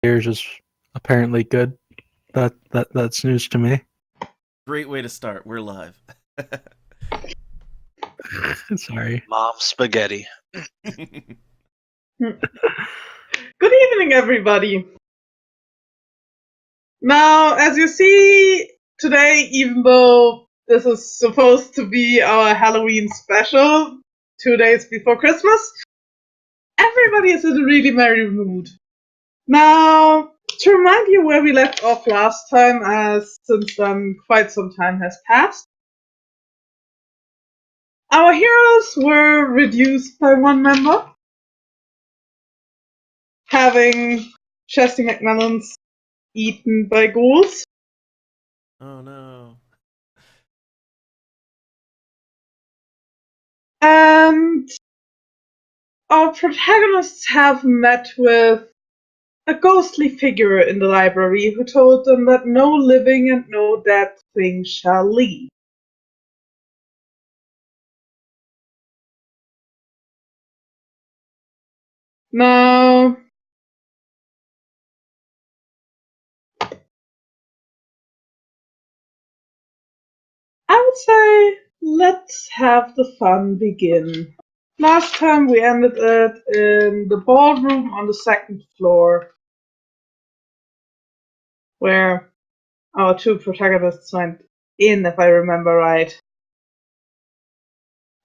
Yours is apparently good. That's news to me. Great way to start. We're live. Sorry. Mom spaghetti. Good evening, everybody. Now, as you see today, even though this is supposed to be our Halloween special, 2 days before Christmas, everybody is in a really merry mood. Now, to remind you where we left off last time, as since then quite some time has passed, our heroes were reduced by one member, having Chesty McMillan's eaten by ghouls. Oh no. And our protagonists have met with a ghostly figure in the library who told them that no living and no dead thing shall leave. Now, I would say let's have the fun begin. Last time we ended it in the ballroom on the second floor, where our two protagonists went in, if I remember right.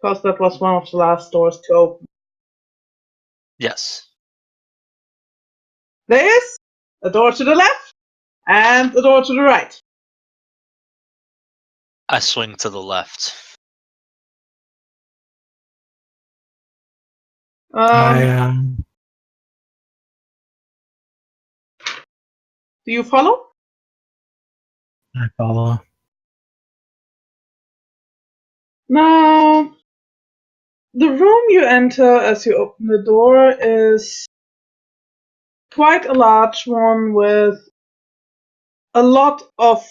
Because that was one of the last doors to open. Yes. There is a door to the left and a door to the right. I swing to the left. I Do you follow? I follow. Now, the room you enter as you open the door is quite a large one with a lot of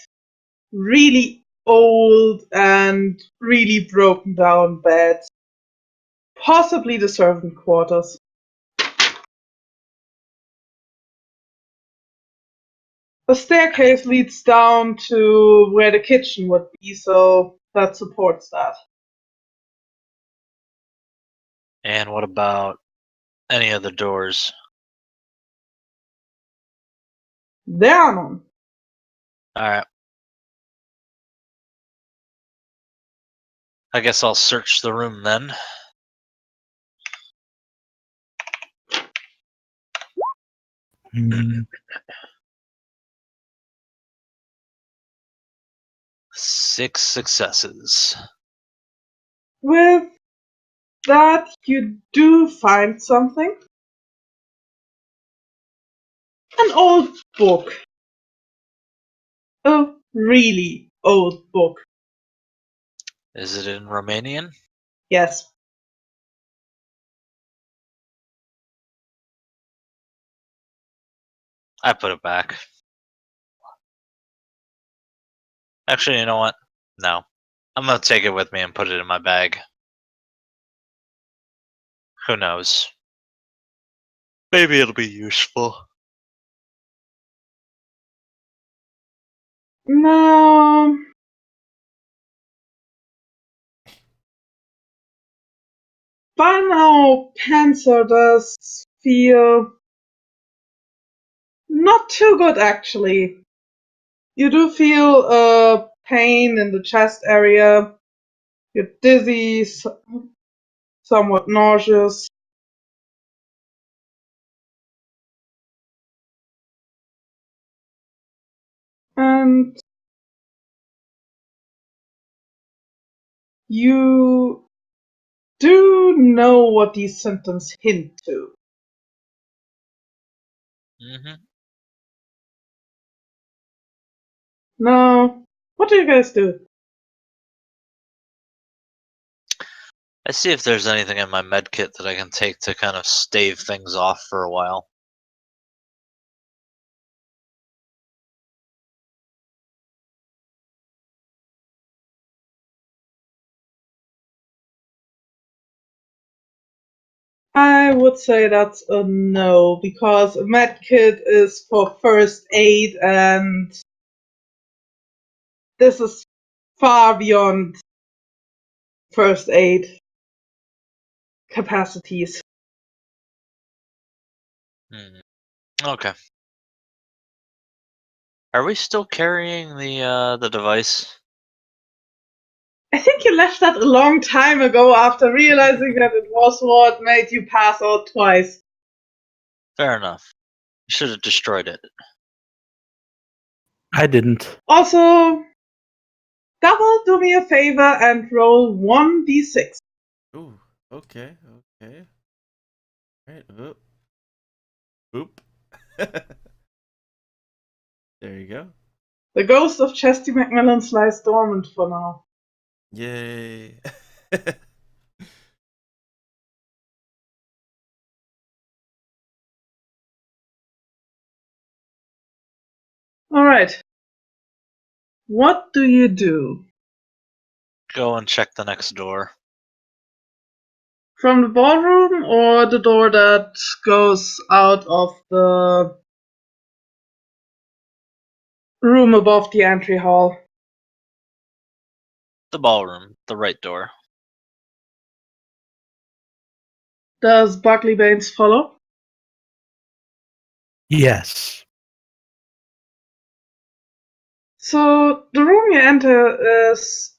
really old and really broken down beds. Possibly the servant quarters. The staircase leads down to where the kitchen would be, so that supports that. And what about any other doors? There are none. Alright. I guess I'll search the room then. Mm, 6 successes. With that, you do find something. An old book. A really old book. Is it in Romanian? Yes. I put it back. Actually, you know what? No. I'm gonna take it with me and put it in my bag. Who knows? Maybe it'll be useful. Now, by now, Panzer does feel not too good, actually. You do feel a pain in the chest area. You're dizzy, somewhat nauseous. And you do know what these symptoms hint to. Mm-hmm. Now, what do you guys do? I see if there's anything in my med kit that I can take to kind of stave things off for a while. I would say that's a no, because a med kit is for first aid, and this is far beyond first aid capacities. Okay. Are we still carrying the device? I think you left that a long time ago after realizing that it was what made you pass out twice. Fair enough. You should have destroyed it. I didn't. Also, double do me a favor and roll 1d6. Ooh, okay, okay. Alright, oop. Oop. There you go. The ghost of Chesty Macmillan lies dormant for now. Yay. Alright. What do you do? Go and check the next door. From the ballroom or the door that goes out of the room above the entry hall? The ballroom, the right door. Does Buckley Baines follow? Yes. So, the room you enter is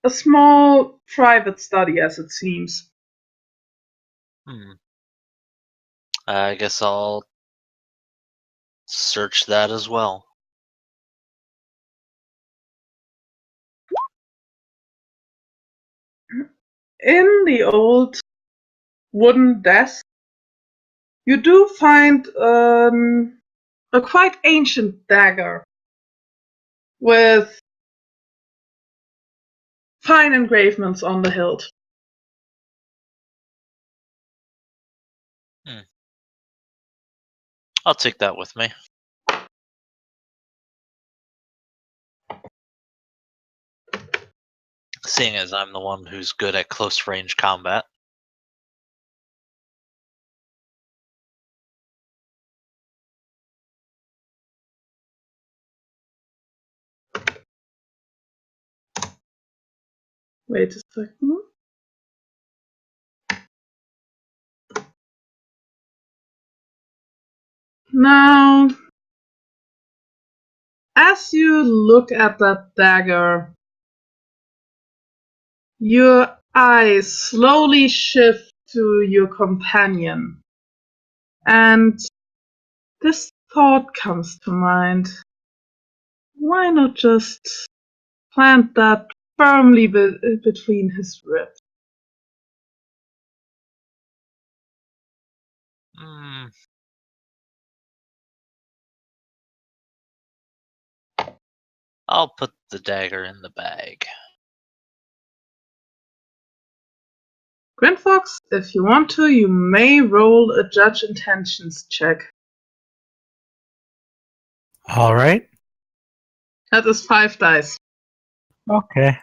a small private study, as it seems. I guess I'll search that as well. In the old wooden desk, you do find a quite ancient dagger with fine engravements on the hilt. I'll take that with me. Seeing as I'm the one who's good at close range combat. Wait a second. Now, as you look at that dagger, your eyes slowly shift to your companion, and this thought comes to mind. Why not just plant that firmly between his ribs? I'll put the dagger in the bag. Grandfox, if you want to, you may roll a judge intentions check. All right. That is 5 dice. Okay.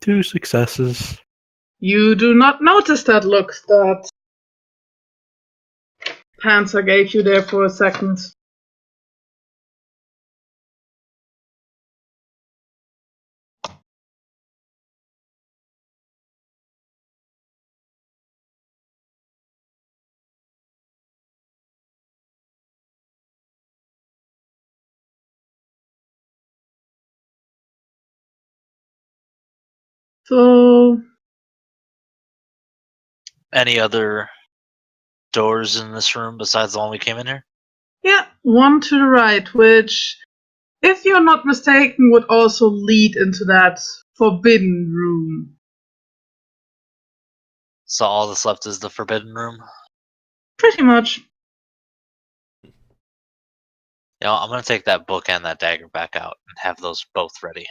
Two successes. You do not notice that look that Panzer gave you there for a second. So, Any other doors in this room besides the one we came in here? yeah, one to the right, which, if you're not mistaken, would also lead into that forbidden room. So all that's left is the forbidden room? Pretty much. You know, I'm gonna take that book and that dagger back out and have those both ready.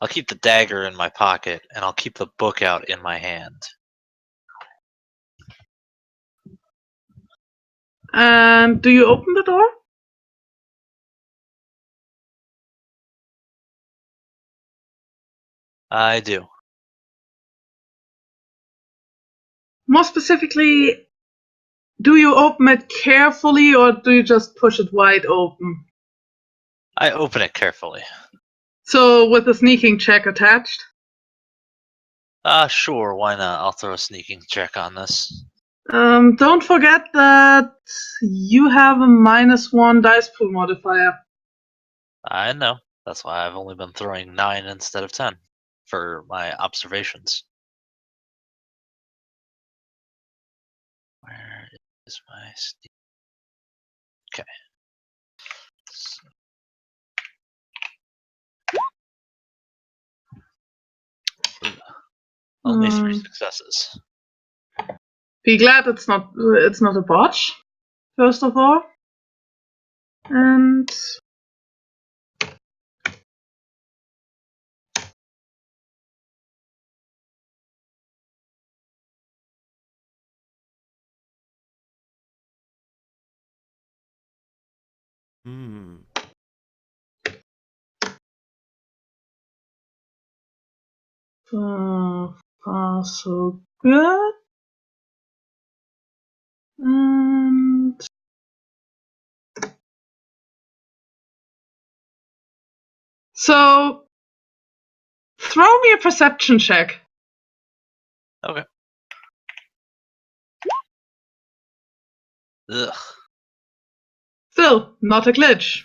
I'll keep the dagger in my pocket and I'll keep the book out in my hand. And do you open the door? I do. More specifically, do you open it carefully or do you just push it wide open? I open it carefully. So with a sneaking check attached? Sure, why not? I'll throw a sneaking check on this. Don't forget that you have a -1 dice pool modifier. I know. That's why I've only been throwing 9 instead of 10 for my observations. Where is my sneak? Okay. So, only 3 successes. Be glad it's not a botch, first of all. And far so good. And so throw me a perception check. Okay. Ugh. Still, not a glitch.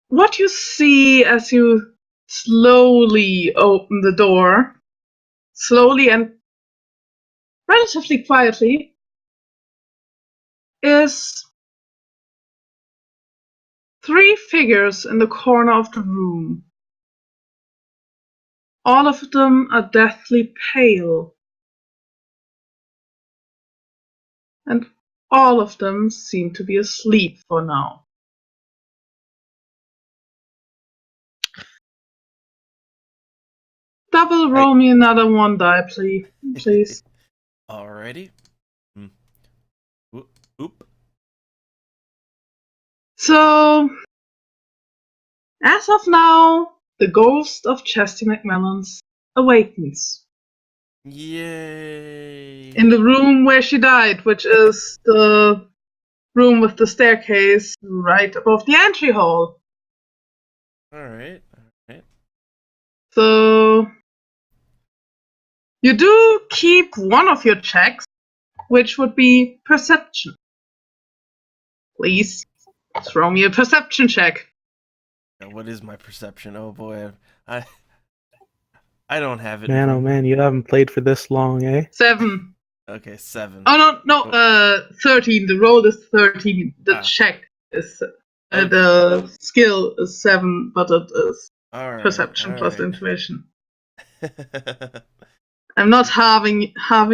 What you see as you slowly open the door, slowly and relatively quietly, is 3 figures in the corner of the room. All of them are deathly pale. And all of them seem to be asleep for now. Double roll me another 1 die, please. Alrighty. Oop. So, as of now, the ghost of Chesty McMillans awakens. Yay! In the room where she died, which is the room with the staircase right above the entry hall. Alright. So, you do keep one of your checks, which would be perception. Please throw me a perception check. Now, what is my perception? Oh boy, I don't have it. Man, oh man, you haven't played for this long, eh? 7. Okay, 7. Oh no, 13. The roll is 13. The Ah. check is Okay. the skill is 7, but it is Alright. perception plus intuition. I'm not having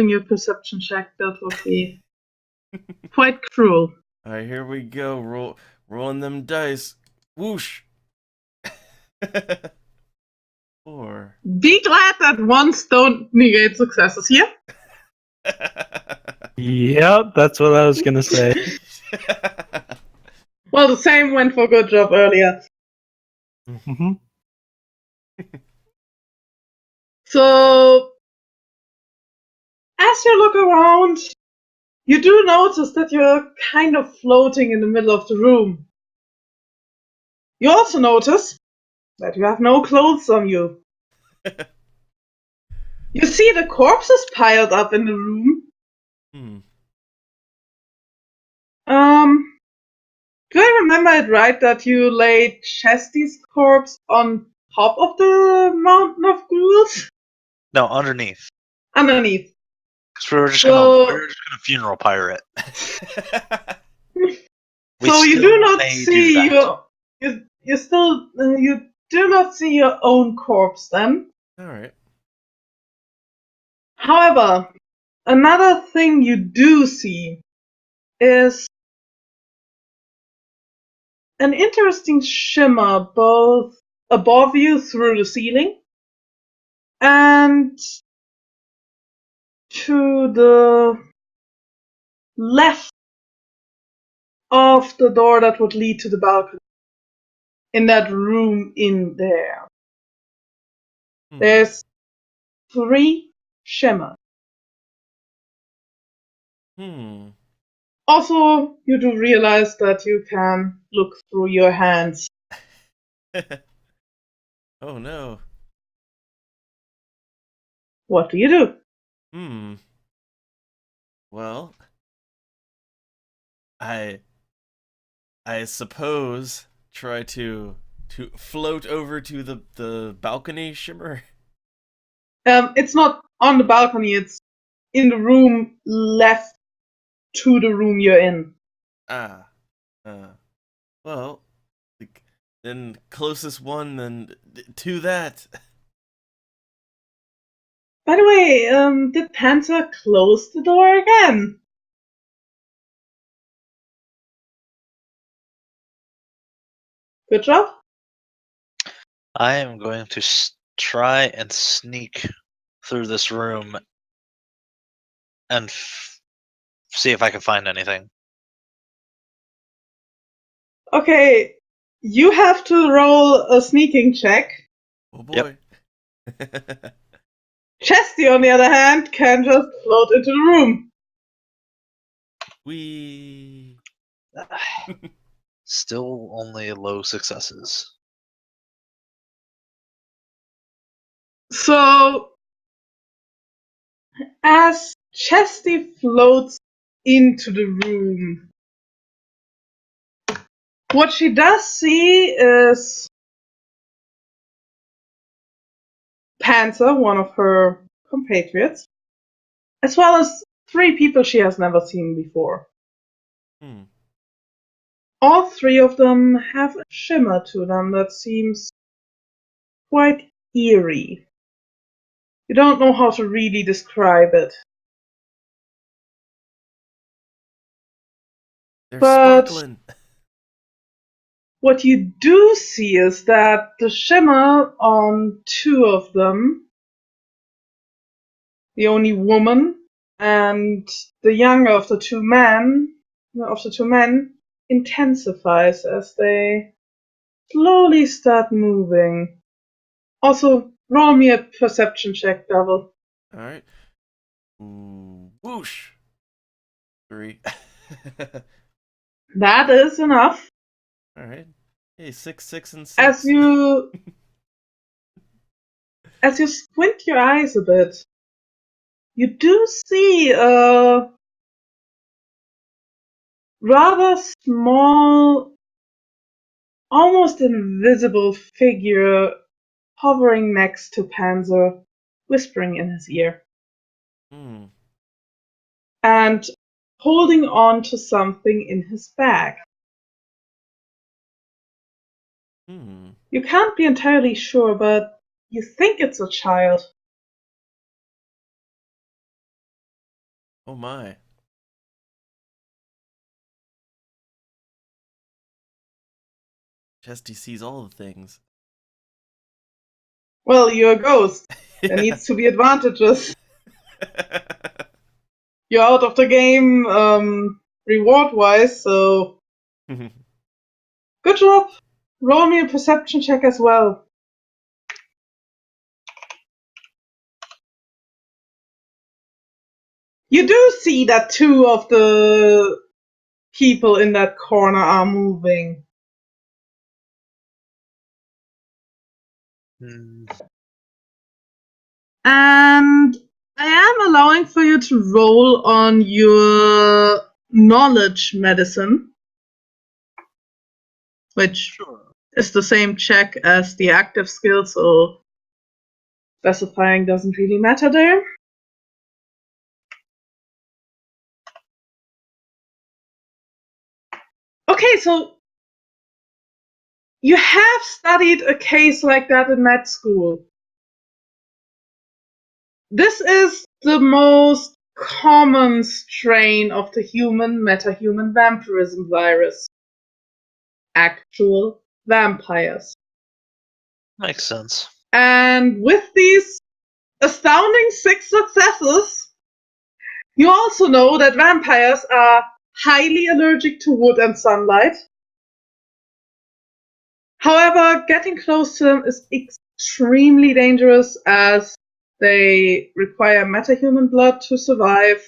your perception check. That would be quite cruel. Alright, here we go. Rolling them dice. Whoosh. 4. Be glad that ones don't negate successes here. Yep, that's what I was gonna say. Well, the same went for good job earlier. Mm-hmm. So, as you look around, you do notice that you're kind of floating in the middle of the room. You also notice that you have no clothes on you. You see the corpses piled up in the room. Do I remember it right that you laid Chesty's corpse on top of the mountain of ghouls? No, underneath. Underneath. Because we were just So- gonna funeral pyre it. We So you still do not may see do that. you do not see your own corpse then. Alright. However, another thing you do see is an interesting shimmer both above you through the ceiling and to the left of the door that would lead to the balcony. In that room in there, there's 3 shimmers. Also, you do realize that you can look through your hands. Oh no. What do you do? Well, I suppose try to float over to the balcony shimmer. It's not on the balcony, it's in the room left to the room you're in. Well, then closest one then to that. By the way, did Panther close the door again? Good job. I am going to try and sneak through this room and see if I can find anything. Okay, you have to roll a sneaking check. Oh boy. Chesty, on the other hand, can just float into the room. We. Still only low successes. So, as Chesty floats into the room, what she does see is Panther, one of her compatriots, as well as 3 people she has never seen before. All 3 of them have a shimmer to them that seems quite eerie. You don't know how to really describe it. They're But sparkling. what you do see is that the shimmer on 2 of them, the only woman and the younger of the two men, intensifies as they slowly start moving. Also, roll me a perception check, Devil. Alright. Whoosh. 3. That is enough. Alright. Hey, 6, 6, and 6. As you squint your eyes a bit, you do see a rather small, almost invisible figure hovering next to Panzer, whispering in his ear. And holding on to something in his bag. You can't be entirely sure, but you think it's a child. Oh my. Chesty sees all the things. Well, you're a ghost. There needs to be advantages. You're out of the game reward-wise, so good job. Roll me a perception check as well. You do see that 2 of the people in that corner are moving. And I am allowing for you to roll on your knowledge medicine, which is the same check as the active skill, so specifying doesn't really matter there. Okay, so you have studied a case like that in med school. This is the most common strain of the human metahuman vampirism virus. Actual vampires. Makes sense. And with these astounding 6 successes, You also know that vampires are highly allergic to wood and sunlight. However, getting close to them is extremely dangerous as they require metahuman blood to survive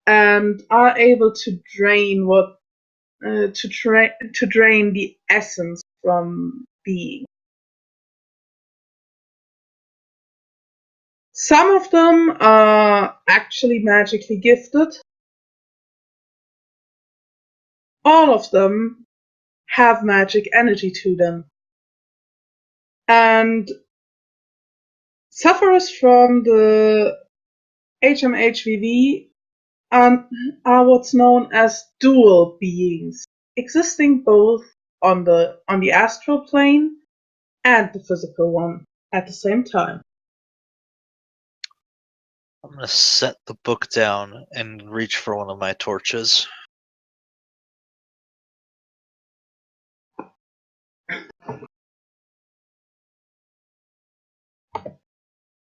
and are able to drain drain the essence from being. Some of them are actually magically gifted. All of them have magic energy to them. And sufferers from the HMHVV are what's known as dual beings, existing both on the astral plane and the physical one at the same time. I'm gonna set the book down and reach for one of my torches.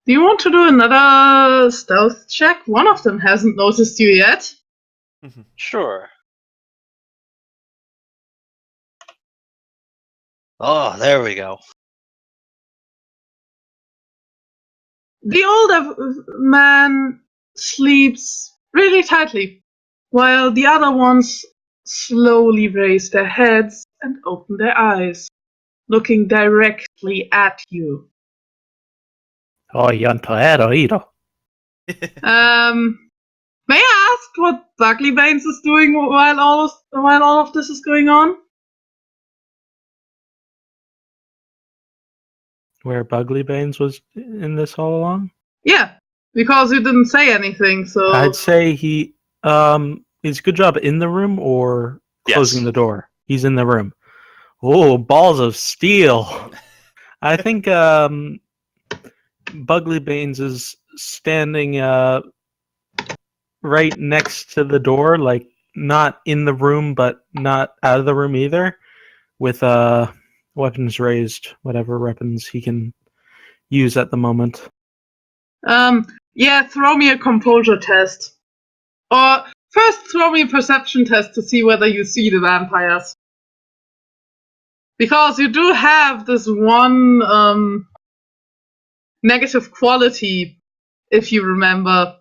Do you want to do another stealth check? One of them hasn't noticed you yet. Sure. Oh, there we go. The older man sleeps really tightly, while the other ones slowly raise their heads and open their eyes, looking directly at you. Oj, Antoero. May I ask what Buckley Baines is doing while all of this is going on? Where Bugly Baines was in this all along? Yeah, because you didn't say anything, so I'd say he is good job in the room or closing Yes. the door. He's in the room. Oh, balls of steel. I think Bugly Baines is standing right next to the door, like not in the room but not out of the room either, with weapons raised, whatever weapons he can use at the moment. yeah, throw me a composure test. Or first throw me a perception test to see whether you see the vampires. Because you do have this one negative quality, if you remember.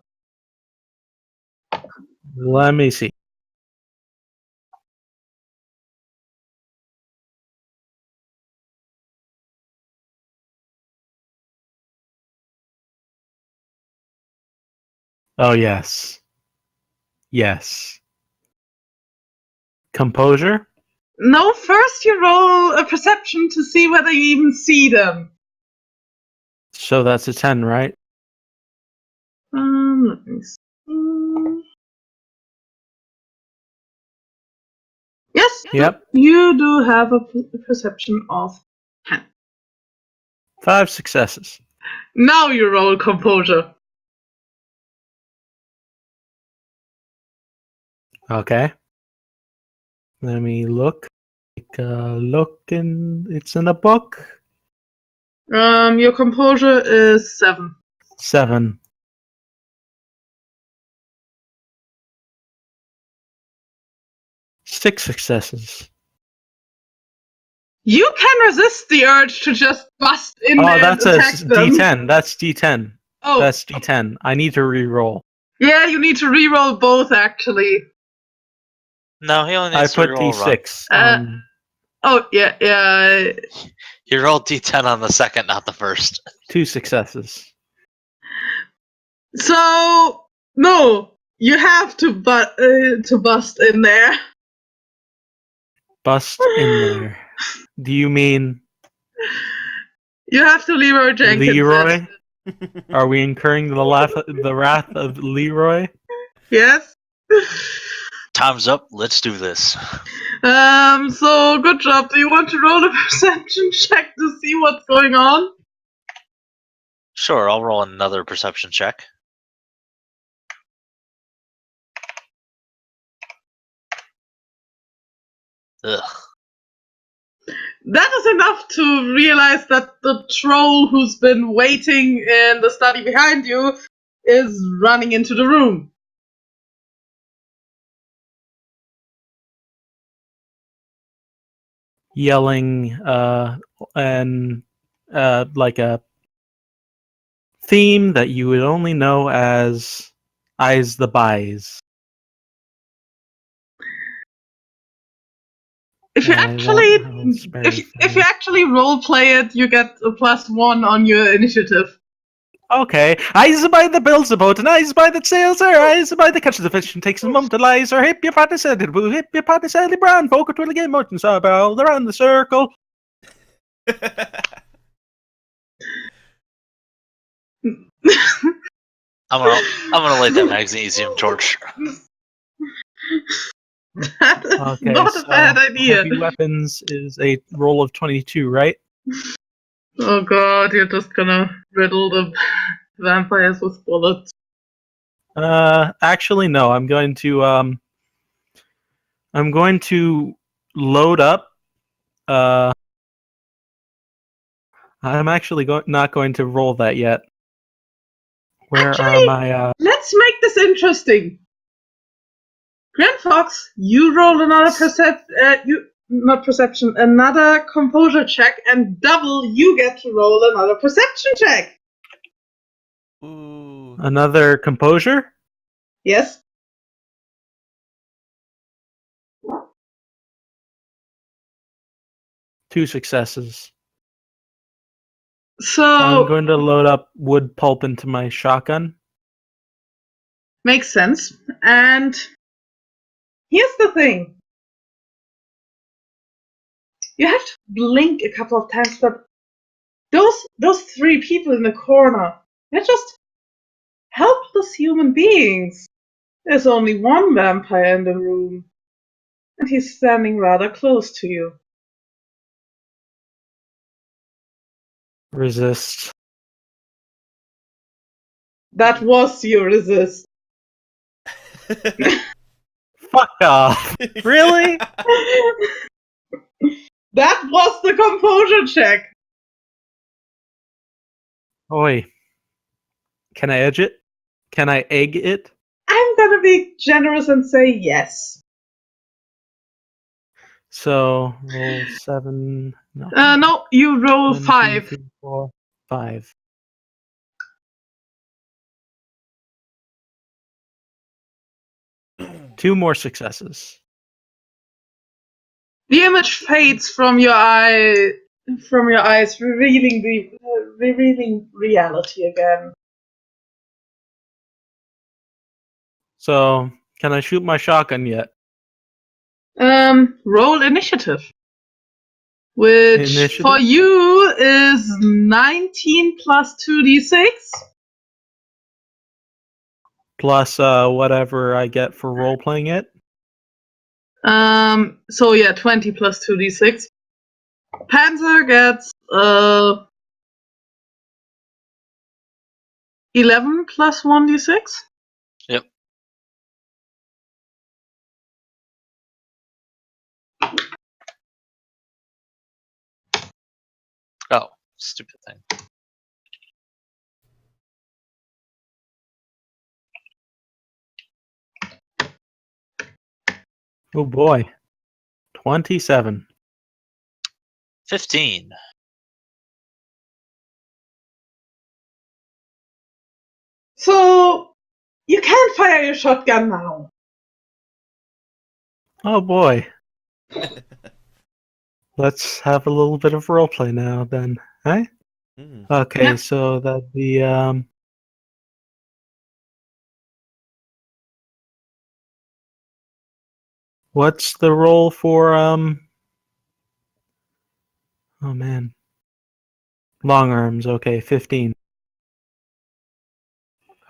Let me see. Oh, yes. Yes. Composure? No, first you roll a perception to see whether you even see them. So that's a 10, right? Let me see. Yes, Yep. you do have a perception of 10. 5 successes. Now you roll composure. Okay. Let me look. Take a look, and it's in a book. Your composure is 7. 7. 6 successes. You can resist the urge to just bust in Oh, there that's and a attack them. D10. That's D10. Oh, That's D10. I need to re-roll. yeah, you need to re-roll both, actually. No, he only I needs to put reroll one. D6. Oh, yeah. You rolled D10 on the second, not the first. 2 successes. So, no, you have to bust in there. Bust in there. Do you mean You have to Leroy Jenkins. Leroy? Are we incurring the wrath of Leroy? Yes. Time's up. Let's do this. So good job. Do you want to roll a perception check to see what's going on? Sure, I'll roll another perception check. Ugh. That is enough to realize that the troll who's been waiting in the study behind you is running into the room. yelling and like a theme that you would only know as Eyes the Buys. If you I actually won't spare if you you. actually role play it, you get a +1 on your initiative. Okay, eyes by the builds the boat, and eyes by the sails her, eyes by the catches the fish, and takes a moment to lies, or hippopotamus headed boo, hippopotamus headed brown, folk will again mountain saw barrel around the circle. I'm gonna light that magnesium torch. That is Okay, not a bad idea. Heavy weapons is a roll of 22, right? Oh god, you're just gonna riddle the vampires with bullets. Actually, no. I'm going to load up. I'm actually not going to roll that yet. Where are Actually, my? Let's make this interesting. Grand Fox, you roll another another composure check, and double, you get to roll another perception check. Ooh. Another composure? Yes. Two successes. So I'm going to load up wood pulp into my shotgun. makes sense. And here's the thing. You have to blink a couple of times, but those three people in the corner, they're just helpless human beings. There's only one vampire in the room, and he's standing rather close to you. Resist. That was your resist. Fuck off. Really? That was the composure check. Oi. Can I edge it? Can I egg it? I'm gonna be generous and say yes. So roll 7. No. No, you roll 1, 2, 5. 3, 4, 5. Two more successes. The image fades from your eyes, revealing reality again. So can I shoot my shotgun yet? Roll initiative. Which Initiative? for you is 19 plus 2d6. Plus whatever I get for role playing it. So yeah, 20 plus 2d6. Panzer gets 11 plus 1d6. Yep. Oh, stupid thing. Oh boy. 27. 15. So you can't fire your shotgun now. Oh boy. Let's have a little bit of roleplay now then. Hey? Mm. Okay, Yeah. so that the what's the roll for oh man. Long arms, okay, 15.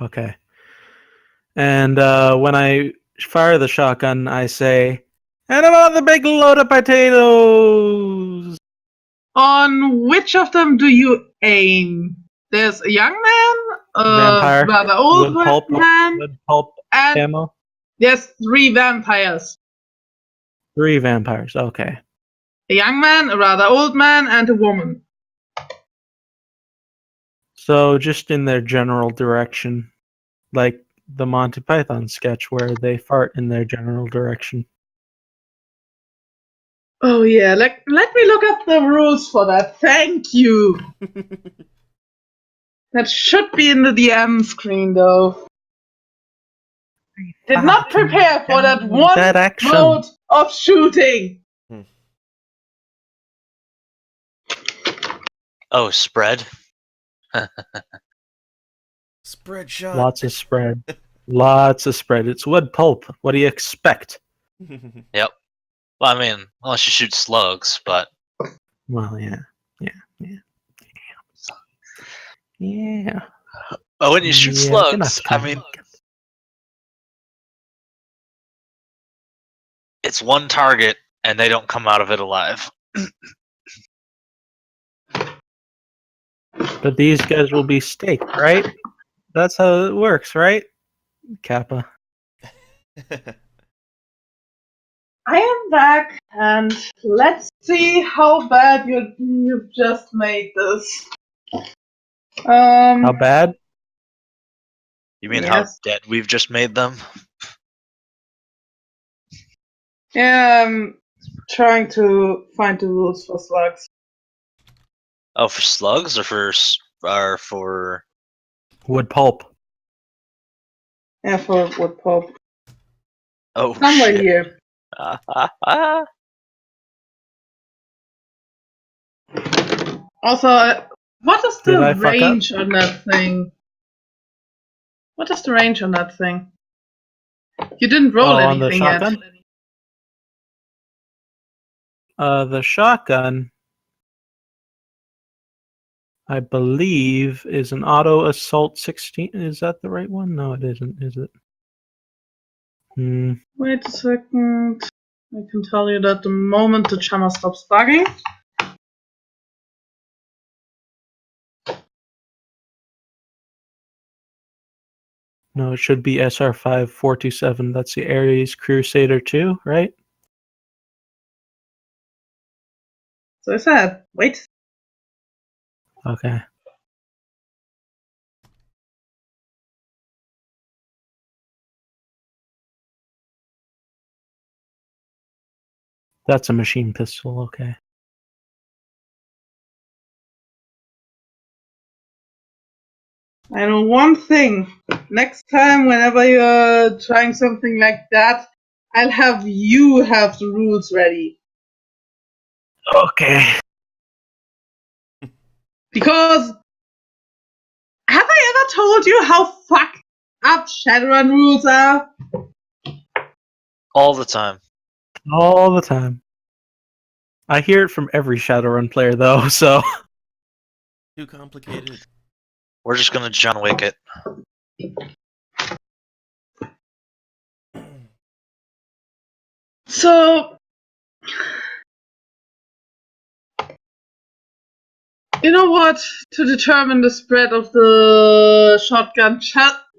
Okay. And when I fire the shotgun, I say, and another big load of potatoes! On which of them do you aim? There's a young man, a Vampire. rather old Wood pulp, man, wood pulp and ammo. there's 3 vampires. 3 vampires, okay. A young man, a rather old man, and a woman. So just in their general direction. Like the Monty Python sketch where they fart in their general direction. Oh yeah, let me look up the rules for that. Thank you. That should be in the DM screen though. Did not prepare for that one That action. mode of shooting. Oh, spread. Spread shot. Lots of spread. Lots of spread. It's wood pulp. What do you expect? Yep. Well, I mean, unless you shoot slugs, but Well, yeah. oh, when you shoot Yeah, good slugs, enough, I Kyle. mean, it's one target and they don't come out of it alive. But these guys will be staked, right? That's how it works, right? Kappa. I am back, and let's see how bad you've just made this. How bad? You mean Yes. how dead we've just made them? Yeah, I'm trying to find the rules for slugs. Oh, for slugs or for Wood pulp. Yeah, for wood pulp. oh Somewhere shit. here. Also, what is Did the I fuck up? range on that thing? What is the range on that thing? You didn't roll on the anything yet. shotgun? The shotgun, I believe, is an auto assault 16. Is that the right one? No, it isn't, is it? Wait a second. I can tell you that the moment the jammer stops bugging. No, it should be SR5 427. That's the Ares Crusader 2, right? So I said, wait. Okay. That's a machine pistol, okay. I know one thing. Next time, whenever you're trying something like that, I'll have you have the rules ready. Okay. Because have I ever told you how fucked up Shadowrun rules are? all the time. All the time. I hear it from every Shadowrun player, though, so... Too complicated. We're just gonna John Wick it. So, you know what? To determine the spread of the shotgun,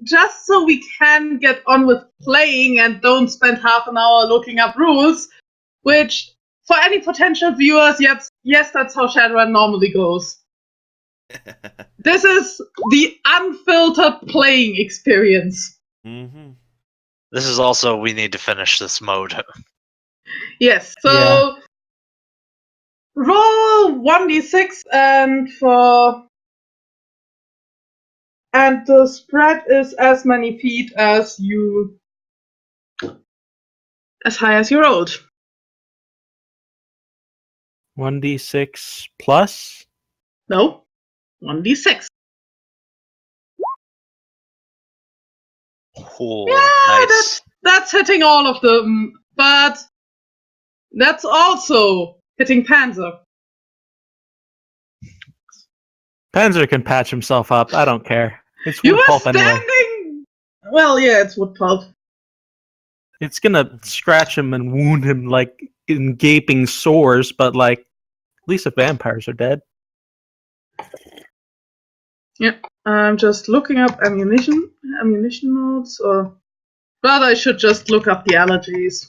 just so we can get on with playing and don't spend half an hour looking up rules, which, for any potential viewers, yes, that's how Shadowrun normally goes. This is the unfiltered playing experience. Mm-hmm. This is also we need to finish this mode. Yes, so Yeah. roll 1d6 and the spread is as many feet as high as you rolled. 1d6 plus? No, 1d6. Oh, Yeah, nice. that's hitting all of them, but that's also hitting Panzer. Panzer can patch himself up. I don't care. It's You wood were pulp anyway. standing. Well, yeah, it's wood pulp. It's gonna scratch him and wound him like in gaping sores, but like at least the vampires are dead. Yep, I'm just looking up ammunition modes, or rather, I should just look up the allergies.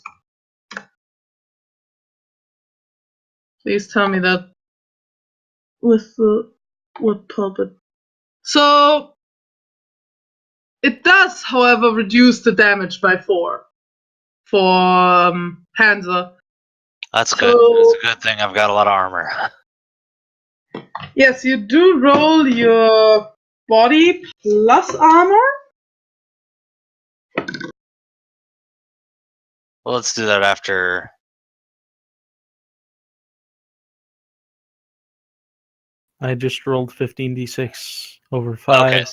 Please tell me that with the wood pulp. So it does, however, reduce the damage by 4 for Panzer. That's good. So- It's a good thing I've got a lot of armor. Yes, you do roll your body plus armor. Well, let's do that after. I just rolled 15d6 over 5. Okay,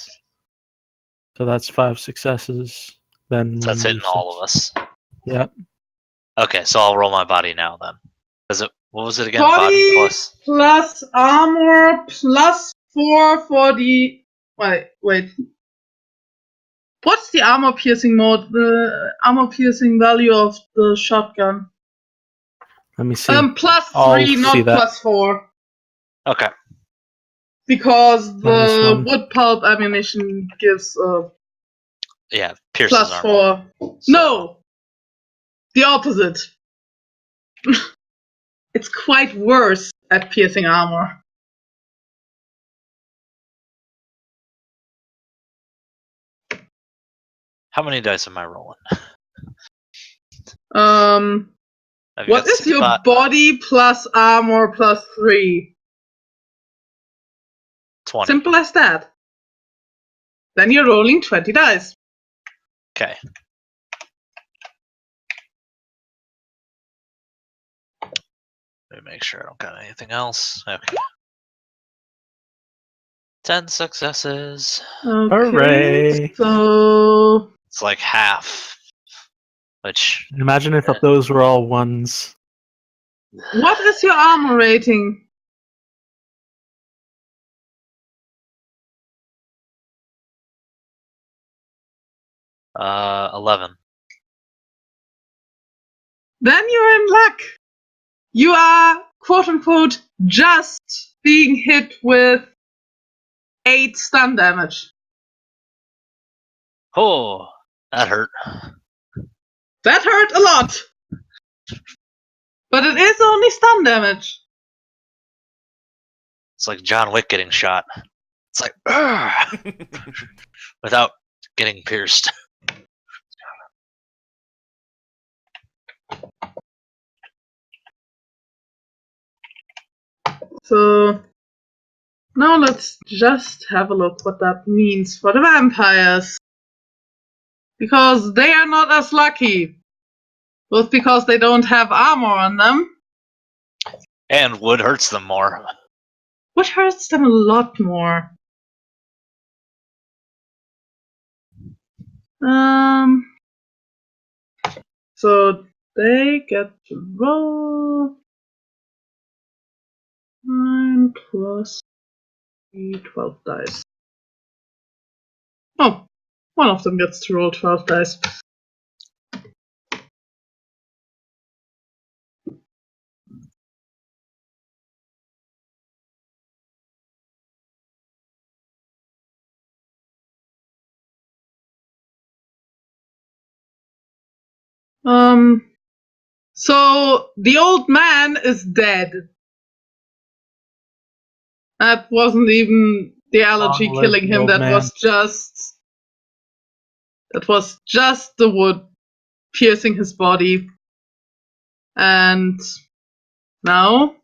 So that's 5 successes. Then so that's hitting 1d6. all of us. Yep. Okay, so I'll roll my body now then. What was it again? Body plus. plus armor plus 4 for the. Wait. What's the armor piercing mode? The armor piercing value of the shotgun? Let me see. Plus I'll 3, see not that. plus 4. Okay. Because Minus the 1. wood pulp ammunition gives Yeah, pierces plus armor. 4. So- No! The opposite. It's quite worse at piercing armor. How many dice am I rolling? I've What got is 6 your body plus armor plus 3? 20. Simple as that. Then you're rolling 20 dice. Okay. Let me make sure I don't got anything else. Okay. 10 successes. Okay, Hooray! so It's like half. Which, Imagine if those were all ones. what is your armor rating? uh, 11. Then you're in luck. You are, quote unquote, just being hit with 8 stun damage. Oh, that hurt. That hurt a lot. But it is only stun damage. It's like John Wick getting shot. It's like, "Argh," without getting pierced. So now let's just have a look what that means for the vampires. Because they are not as lucky. Both because they don't have armor on them, And wood hurts them more. which hurts them a lot more. So they get to roll 9 plus 3, 12 dice. Oh, one of them gets to roll 12 dice. So the old man is dead. That wasn't even the allergy Long live killing the him, old that man. was just the wood piercing his body. And now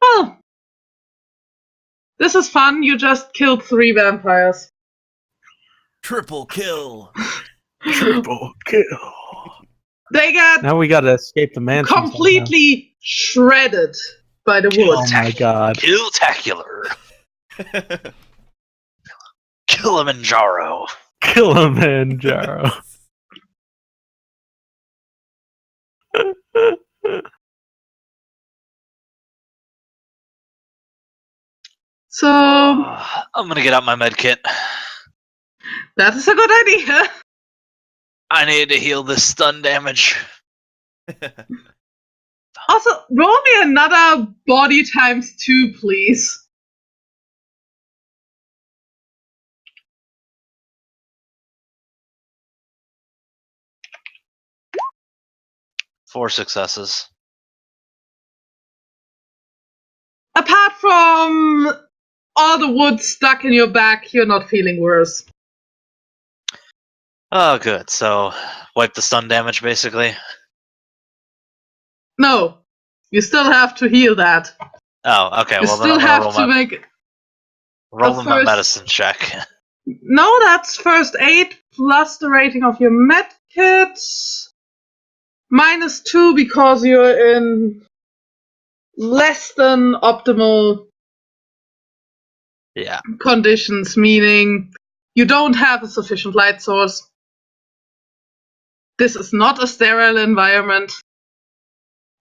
well, this is fun. You just killed 3 vampires. Triple kill. Triple kill. They got Now we gotta escape the mansion. completely shredded by the somehow. wood. Oh my god. Killtacular. Kilimanjaro. Kilimanjaro. So I'm gonna get out my med kit. that is a good idea. I need to heal this stun damage. Also, roll me another body times 2, please. Four successes. Apart from all the wood stuck in your back, you're not feeling worse. Oh, good. So, wipe the stun damage, basically. No, you still have to heal that. Oh, okay. You Well, then still I'm gonna have to make. roll my first- medicine check. No, that's first aid plus the rating of your med kit. -2 because you're in less than optimal Yeah. conditions, meaning you don't have a sufficient light source. This is not a sterile environment.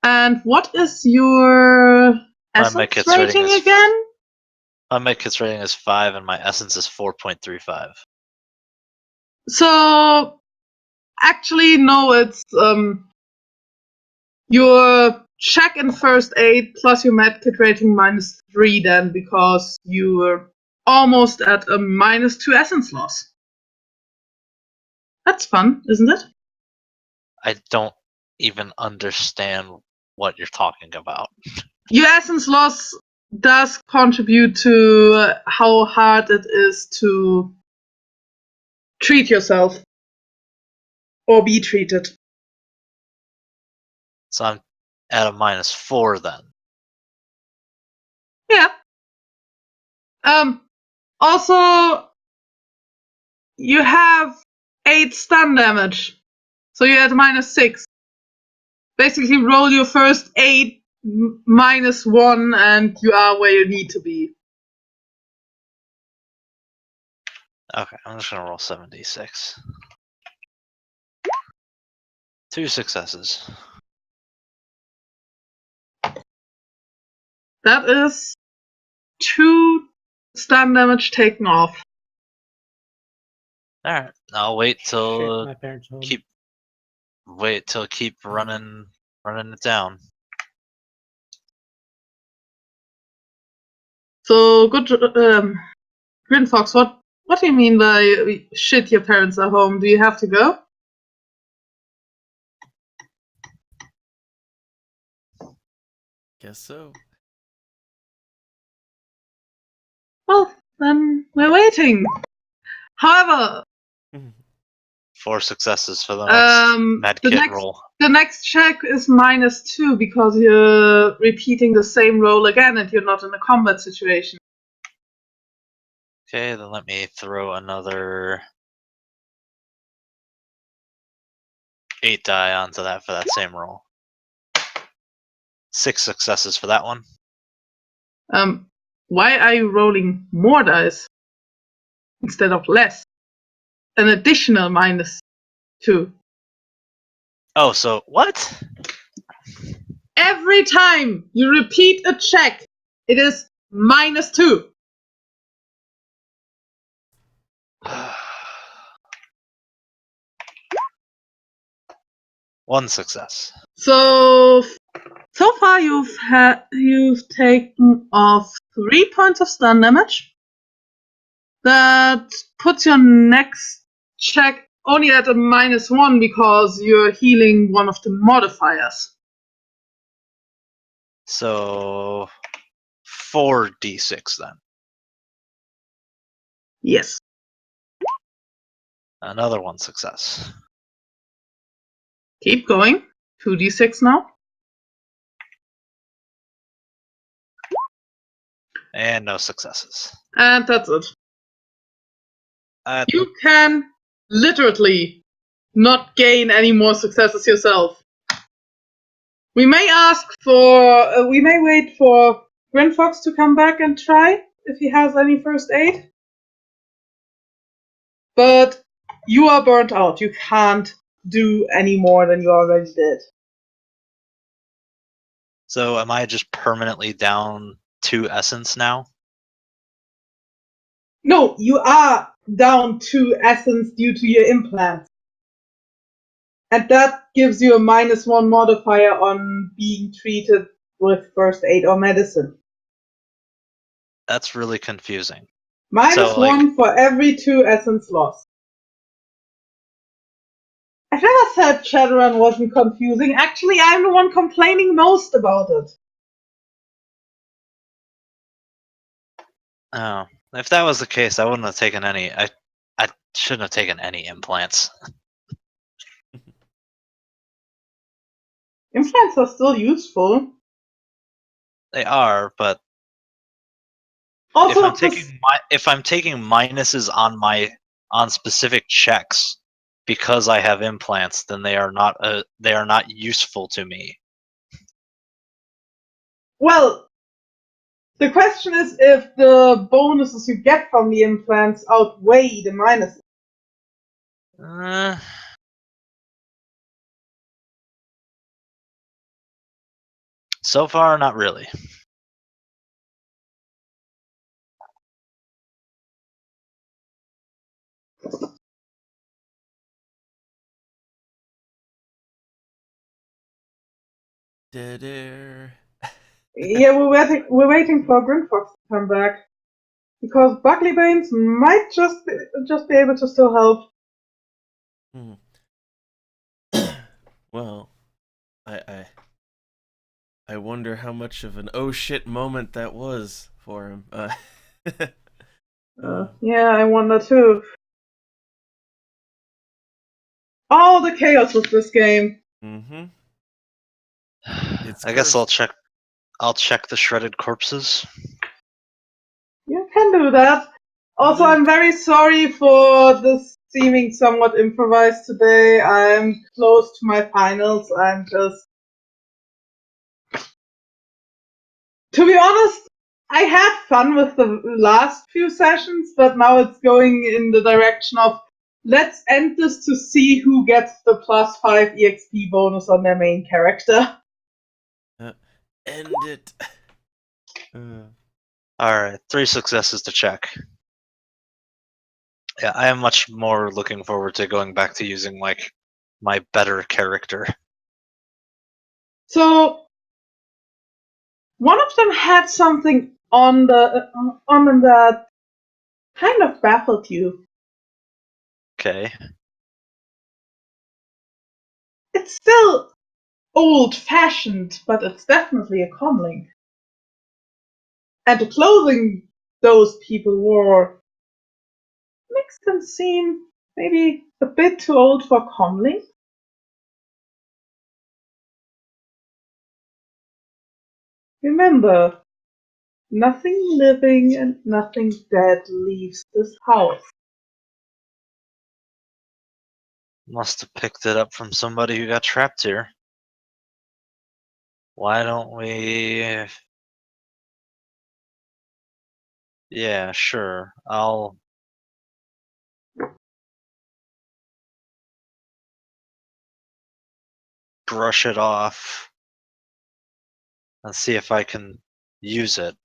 And what is your My essence medkit's rating rating is again? My medkit's rating is 5, and my essence is 4.35. So, actually, no, it's your check and first aid plus your medkit rating -3 then, because you were almost at a -2 essence loss. That's fun, isn't it? I don't even understand what you're talking about. Your essence loss does contribute to how hard it is to treat yourself or be treated. So I'm at a -4 then. Yeah. Also, you have 8 stun damage, so you're at -6. Basically, roll your first 8 -1, and you are where you need to be. Okay, I'm just gonna roll 7d6. 2 successes. That is 2 stun damage taken off. Alright, I'll wait Shit, till my parents home. keep running it down. So good, Grin Fox. What do you mean by shit? Your parents are home. Do you have to go? Guess so. Well, then we're waiting. However, 4 successes for the next medkit roll. the next check is -2 because you're repeating the same roll again and you're not in a combat situation. Okay, then let me throw another 8 die onto that for that same roll. 6 successes for that one. Why are you rolling more dice instead of less? An additional -2. Oh, so what? Every time you repeat a check, it is -2. One success. So far you've taken off 3 points of stun damage. That puts your next check only at a -1 because you're healing one of the modifiers. So 4d6 then. Yes. Another one success. Keep going. 2d6 now. And no successes. And that's it. You can literally not gain any more successes yourself. We may we may wait for Grinfox to come back and try if he has any first aid. But you are burnt out. You can't do any more than you already did. So am I just permanently down 2 essence now? No, you are down 2 essence due to your implants. And that gives you a -1 modifier on being treated with first aid or medicine. That's really confusing. -1 for every 2 essence lost. I never said Shadowrun wasn't confusing. Actually, I'm the one complaining most about it. Oh, if that was the case, I wouldn't have taken any. I shouldn't have taken any implants. Implants are still useful. They are, but Also, if I'm taking minuses on specific checks because I have implants, then they are not useful to me. well, the question is if the bonuses you get from the implants outweigh the minuses. So far, not really. Dead air. Yeah, we're waiting for Grinfox to come back. Because Buckley Baines might just be able to still help. Hmm. Well, I wonder how much of an oh shit moment that was for him. Yeah, I wonder too. All the chaos with this game. Mm-hmm. It's I guess I'll cursed. check the shredded corpses. You can do that. Also, I'm very sorry for this seeming somewhat improvised today. I'm close to my finals. I'm just... To be honest, I had fun with the last few sessions, but now it's going in the direction of let's end this to see who gets the +5 EXP bonus on their main character. End it. Alright, 3 successes to check. Yeah, I am much more looking forward to going back to using like my better character. So one of them had something on that kind of baffled you. Okay. It's still old-fashioned, but it's definitely a comlink. And the clothing those people wore makes them seem maybe a bit too old for comlink. Remember, nothing living and nothing dead leaves this house. Must have picked it up from somebody who got trapped here. Why don't we... Yeah, sure. I'll... brush it off and see if I can use it.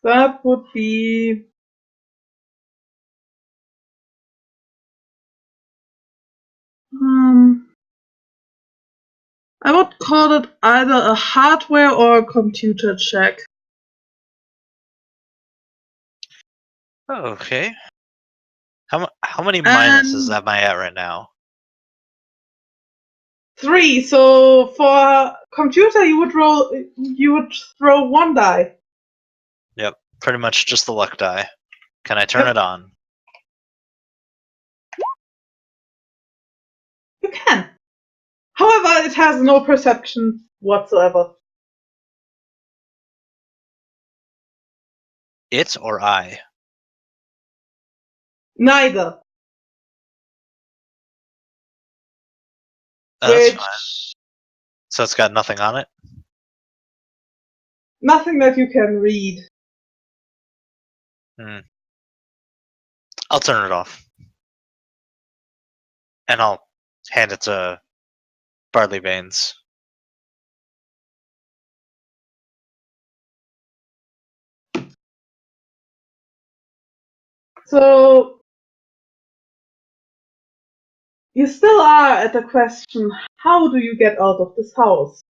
That would be... I would call it either a hardware or a computer check. Okay. How many And minuses am I at right now? 3. So for computer, you would throw 1 die. Yep, pretty much just the luck die. Can I turn Yep. it on? You can. However, it has no perception whatsoever. It or I? Neither. Oh, that's Which fine. So it's got nothing on it? nothing that you can read. I'll turn it off. And I'll hand it to Barley Veins. So you still are at the question, how do you get out of this house?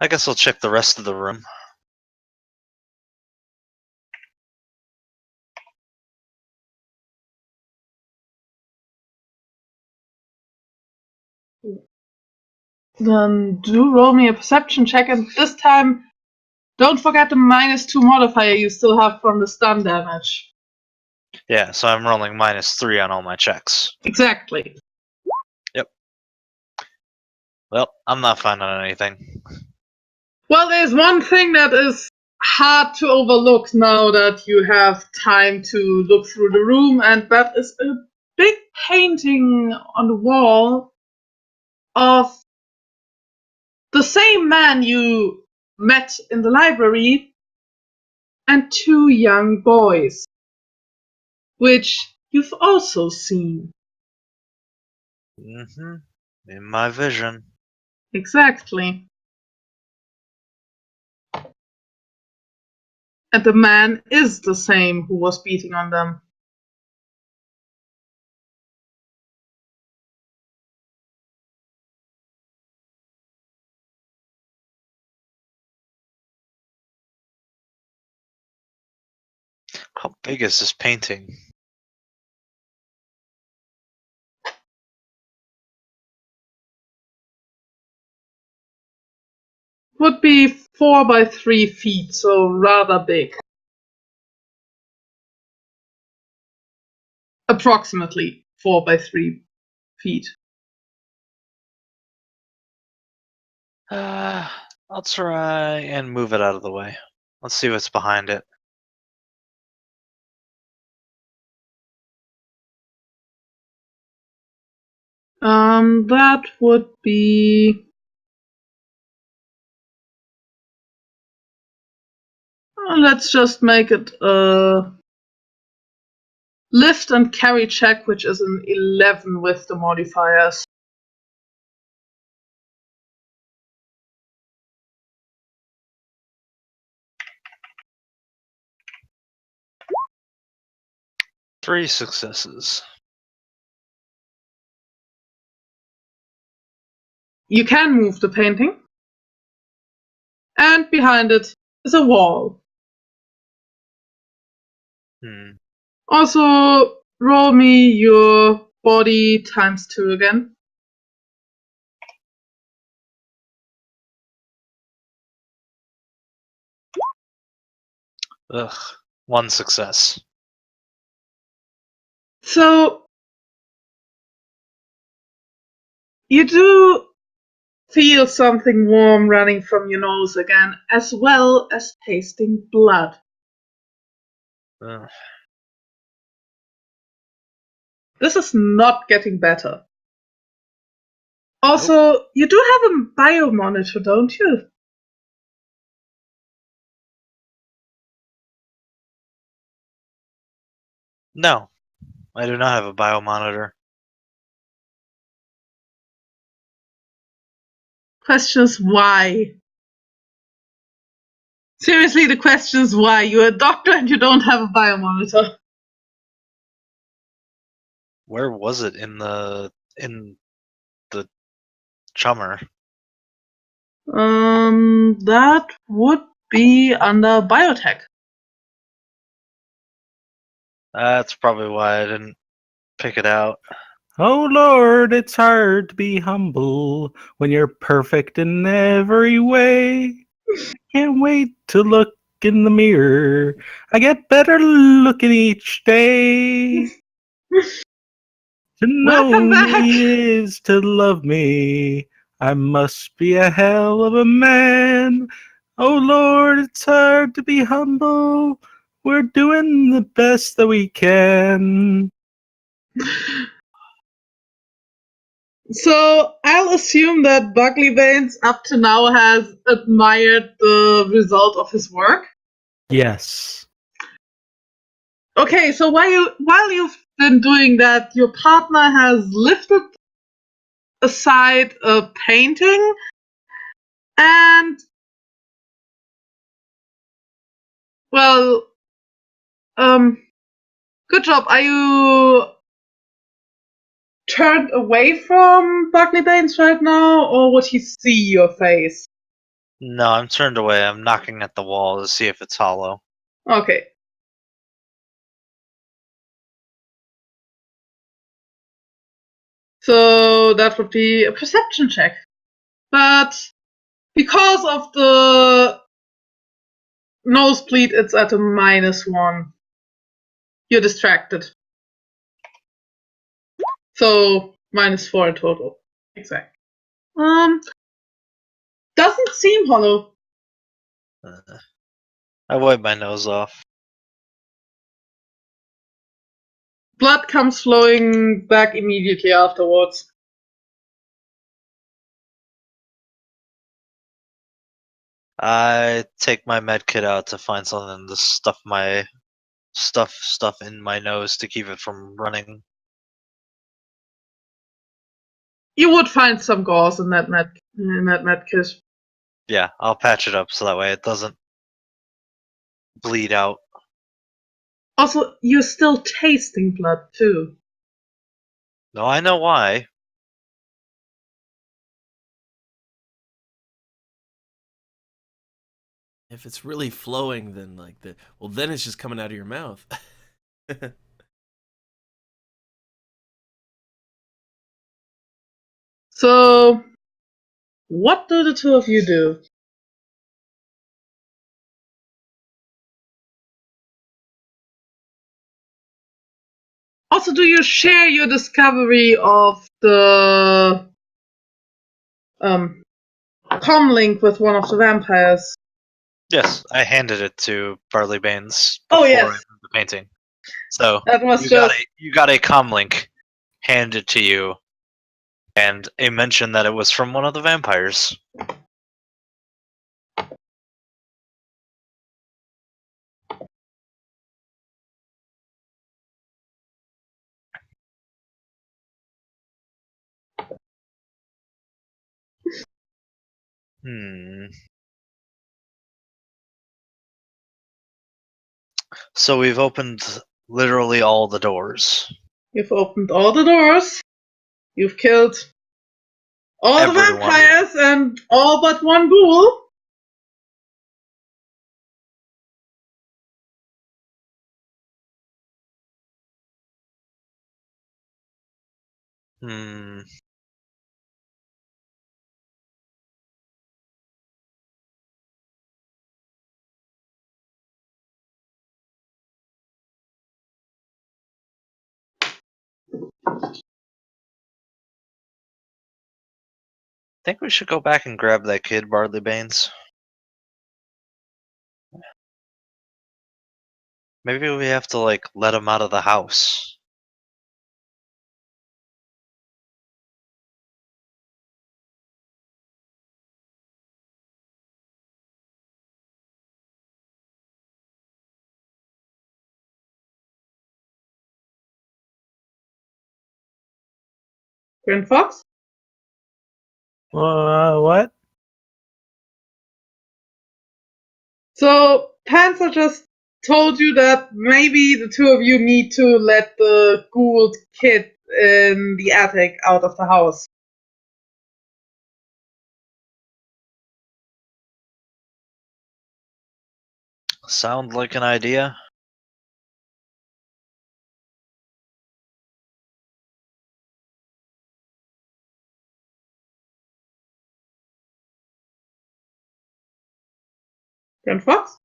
I guess I'll check the rest of the room. Then do roll me a perception check, and this time Don't forget the -2 modifier you still have from the stun damage. Yeah, so I'm rolling -3 on all my checks. Exactly. Well, I'm not finding anything. Well, there's one thing that is hard to overlook now that you have time to look through the room, and that is a big painting on the wall of the same man you met in the library and 2 young boys, which you've also seen. Mm-hmm. In my vision. Exactly. And the man is the same who was beating on them. How big is this painting? Would be 4 by 3 feet, so rather big. Approximately 4 by 3 feet. I'll try and move it out of the way. Let's see what's behind it. That would be. Let's just make it a lift and carry check, which is an 11 with the modifiers. Three successes. You can move the painting. And behind it is a wall. Also, roll me your body ×2 again. Ugh. One success. So, you do feel something warm running from your nose again, as well as tasting blood. Ugh. This is not getting better. Also, you do have a biomonitor, don't you? No, I do not have a biomonitor. Question is why? Seriously, the question is why? You're a doctor and you don't have a biomonitor. Where was it in the chummer? That would be under biotech. That's probably why I didn't pick it out. Oh Lord, it's hard to be humble when you're perfect in every way. Can't wait to look in the mirror. I get better looking each day. To know Welcome back. me is to love me. I must be a hell of a man. Oh Lord, it's hard to be humble. We're doing the best that we can. So I'll assume that Buckley Baines up to now has admired the result of his work. Yes. Okay, so while you've been doing that, your partner has lifted aside a painting and, well, good job. Are you turned away from Buckley Baines right now, or would he see your face? No, I'm turned away. I'm knocking at the wall to see if it's hollow. Okay. So that would be a perception check. But because of the nosebleed, it's at a -1. You're distracted. So -4 in total. Exactly. Doesn't seem hollow. I wipe my nose off. Blood comes flowing back immediately afterwards. I take my med kit out to find something to stuff in my nose to keep it from running. You would find some gauze in that med kit. Yeah, I'll patch it up so that way it doesn't bleed out. Also, you're still tasting blood too. No, I know why. If it's really flowing, then then it's just coming out of your mouth. So, what do the two of you do? Also, do you share your discovery of the comlink with one of the vampires? Yes, I handed it to Barley Baines Oh, before yes. I did the painting. So That was you got a comlink handed to you, and a mention that it was from one of the vampires. So we've opened literally all the doors. You've opened all the doors. You've killed all Everyone. the vampires and all but one ghoul. Think we should go back and grab that kid, Barley Baines. Maybe we have to let him out of the house. Grand Fox? What? So, Panzer just told you that maybe the two of you need to let the ghoul kid in the attic out of the house. Sound like an idea? Grand Fox?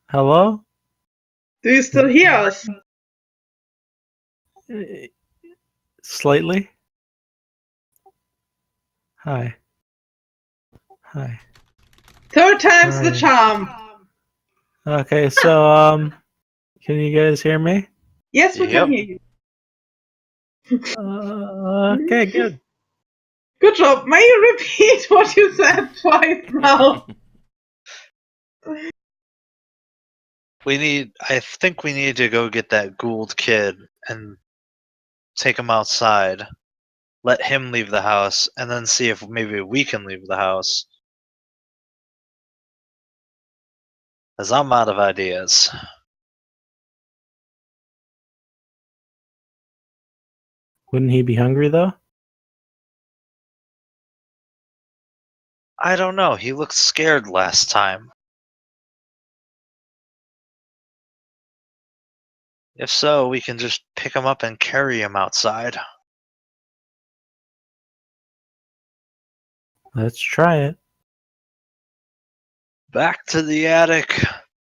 Hello? Do you still hear us? Slightly. Hi. Hi. Third time's the Hi. charm. Okay, so can you guys hear me? Yes, we Yep. can hear you. Okay, good. Good job. May you repeat what you said twice now? I think we need to go get that Gould kid and take him outside. Let him leave the house, and then see if maybe we can leave the house. Because I'm out of ideas. Wouldn't he be hungry though? I don't know. He looked scared last time. If so, we can just pick him up and carry him outside. Let's try it. Back to the attic.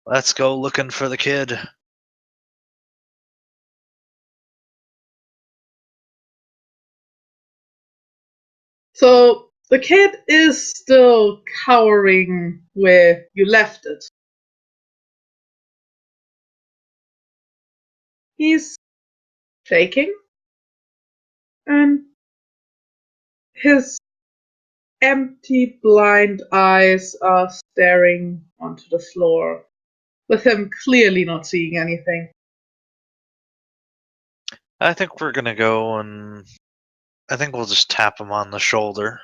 Let's go looking for the kid. So the kid is still cowering where you left it. He's shaking, and his empty, blind eyes are staring onto the floor, with him clearly not seeing anything. I think we're gonna go and I think we'll just tap him on the shoulder.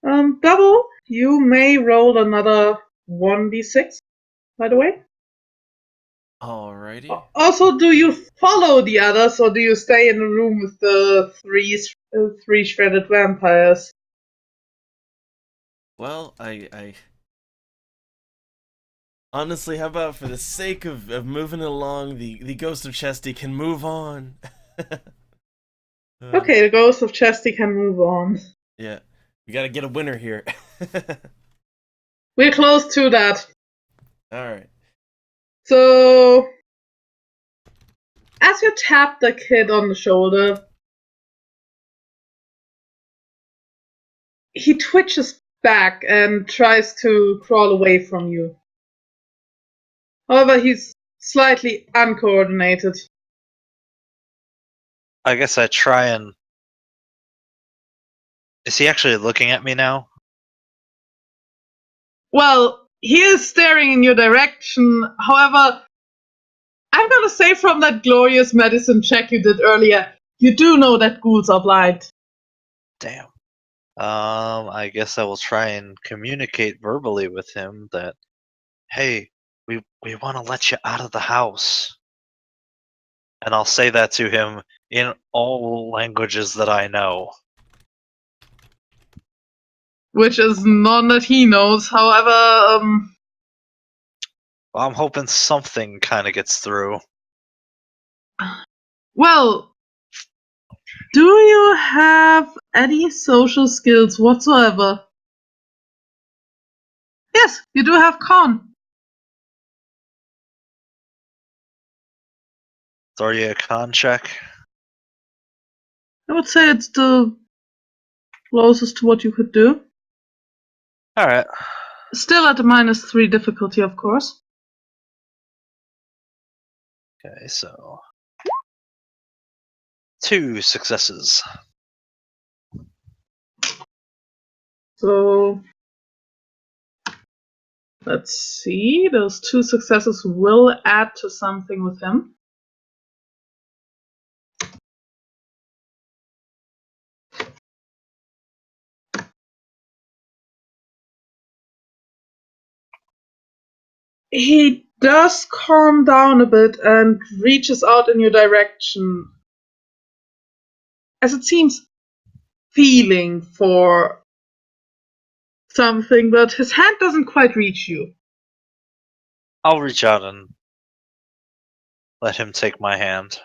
Double, you may roll another 1d6, by the way. Alrighty. Also, do you follow the others, or do you stay in the room with the three shredded vampires? Well, I honestly, how about for the sake of moving along, the ghost of Chesty can move on. Okay, the ghost of Chesty can move on. Yeah, we gotta get a winner here. We're close to that. Alright. So, as you tap the kid on the shoulder, he twitches back and tries to crawl away from you. However, he's slightly uncoordinated. I guess I try and. Is he actually looking at me now? Well, he is staring in your direction. However, I'm gonna say from that glorious medicine check you did earlier, you do know that ghouls are blind. Damn. I guess I will try and communicate verbally with him that, hey, we want to let you out of the house. And I'll say that to him in all languages that I know. Which is none that he knows. However, Well, I'm hoping something kind of gets through. well, do you have any social skills whatsoever? Yes, you do have con. Throw you a con check. I would say it's the closest to what you could do. Alright. Still at a -3 difficulty, of course. Okay, so 2 successes. So, let's see. Those 2 successes will add to something with him. He does calm down a bit and reaches out in your direction, as it seems feeling for something, but his hand doesn't quite reach you. I'll reach out and let him take my hand.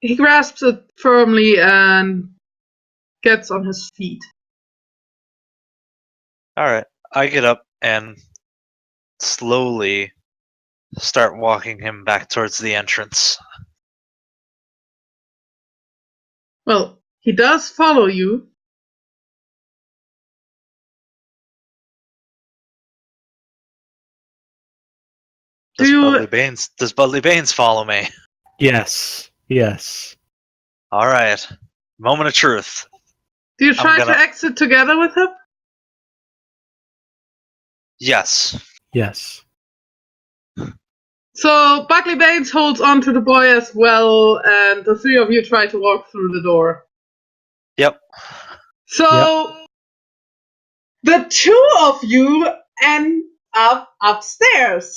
He grasps it firmly and gets on his feet. Alright, I get up and slowly start walking him back towards the entrance. Well, he does follow you. Does Do you- Budley Baines follow me? Yes. Yes. Alright. Moment of truth. Do you try gonna- to exit together with him? Yes. Yes. So Buckley Baines holds on to the boy as well, and the 3 of you try to walk through the door. Yep. So the 2 of you end up upstairs,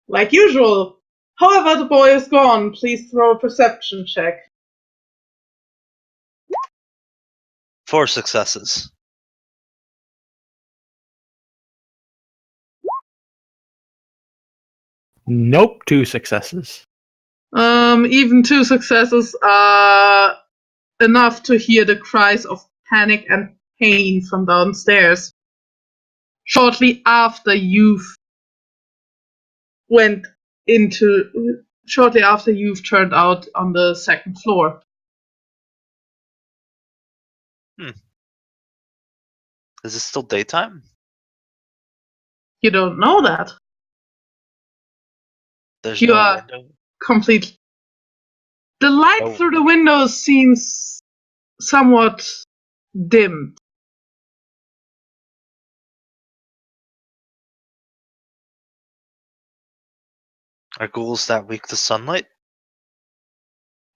like usual. However, the boy is gone. Please throw a perception check. 4 successes. Nope. 2 successes. Even 2 successes are enough to hear the cries of panic and pain from downstairs. Shortly after you've turned out on the second floor. Is it still daytime? You don't know that. There's You no are window. complete. The light No. through the windows seems somewhat dimmed. Are ghouls that weak to sunlight?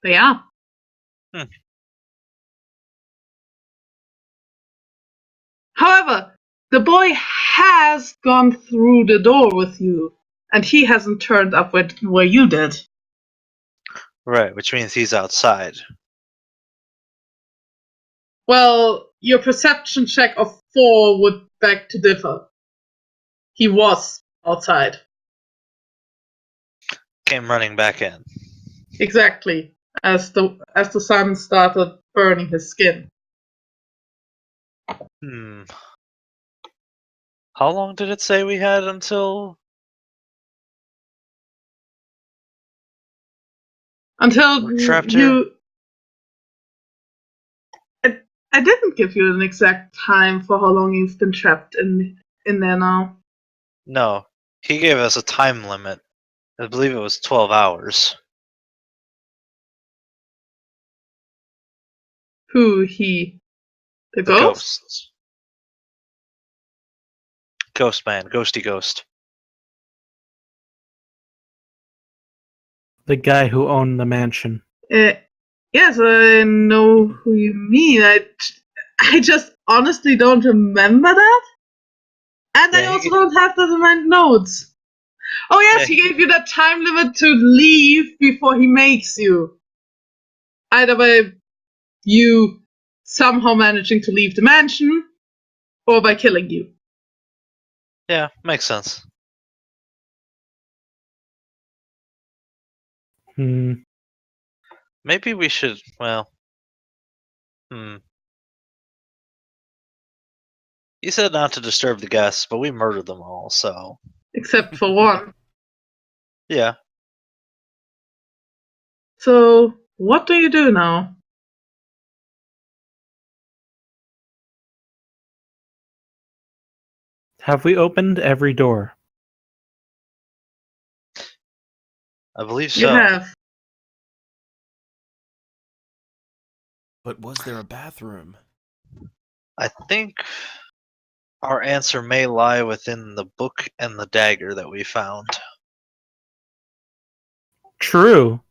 They are. However, the boy has gone through the door with you, and he hasn't turned up where you did. Right, which means he's outside. Well, your perception check of 4 would beg to differ. He was outside. Came running back in. Exactly. As the sun started burning his skin. How long did it say we had until? Until We're trapped here? I didn't give you an exact time for how long you've been trapped in there now. No, he gave us a time limit. I believe it was 12 hours. Who, he? The The ghost? ghosts. Ghost man, ghosty ghost. The guy who owned the mansion. Yes, I know who you mean. I just honestly don't remember that. And I Yeah, also don't have that in my notes. Oh yes, Yeah, he gave you that time limit to leave before he makes you. Either by you somehow managing to leave the mansion, or by killing you. Yeah, makes sense. Maybe we should, well... He said not to disturb the guests, but we murdered them all, so... Except for one. Yeah. So, what do you do now? Have we opened every door? I believe so. You have. But was there a bathroom? I think our answer may lie within the book and the dagger that we found. True.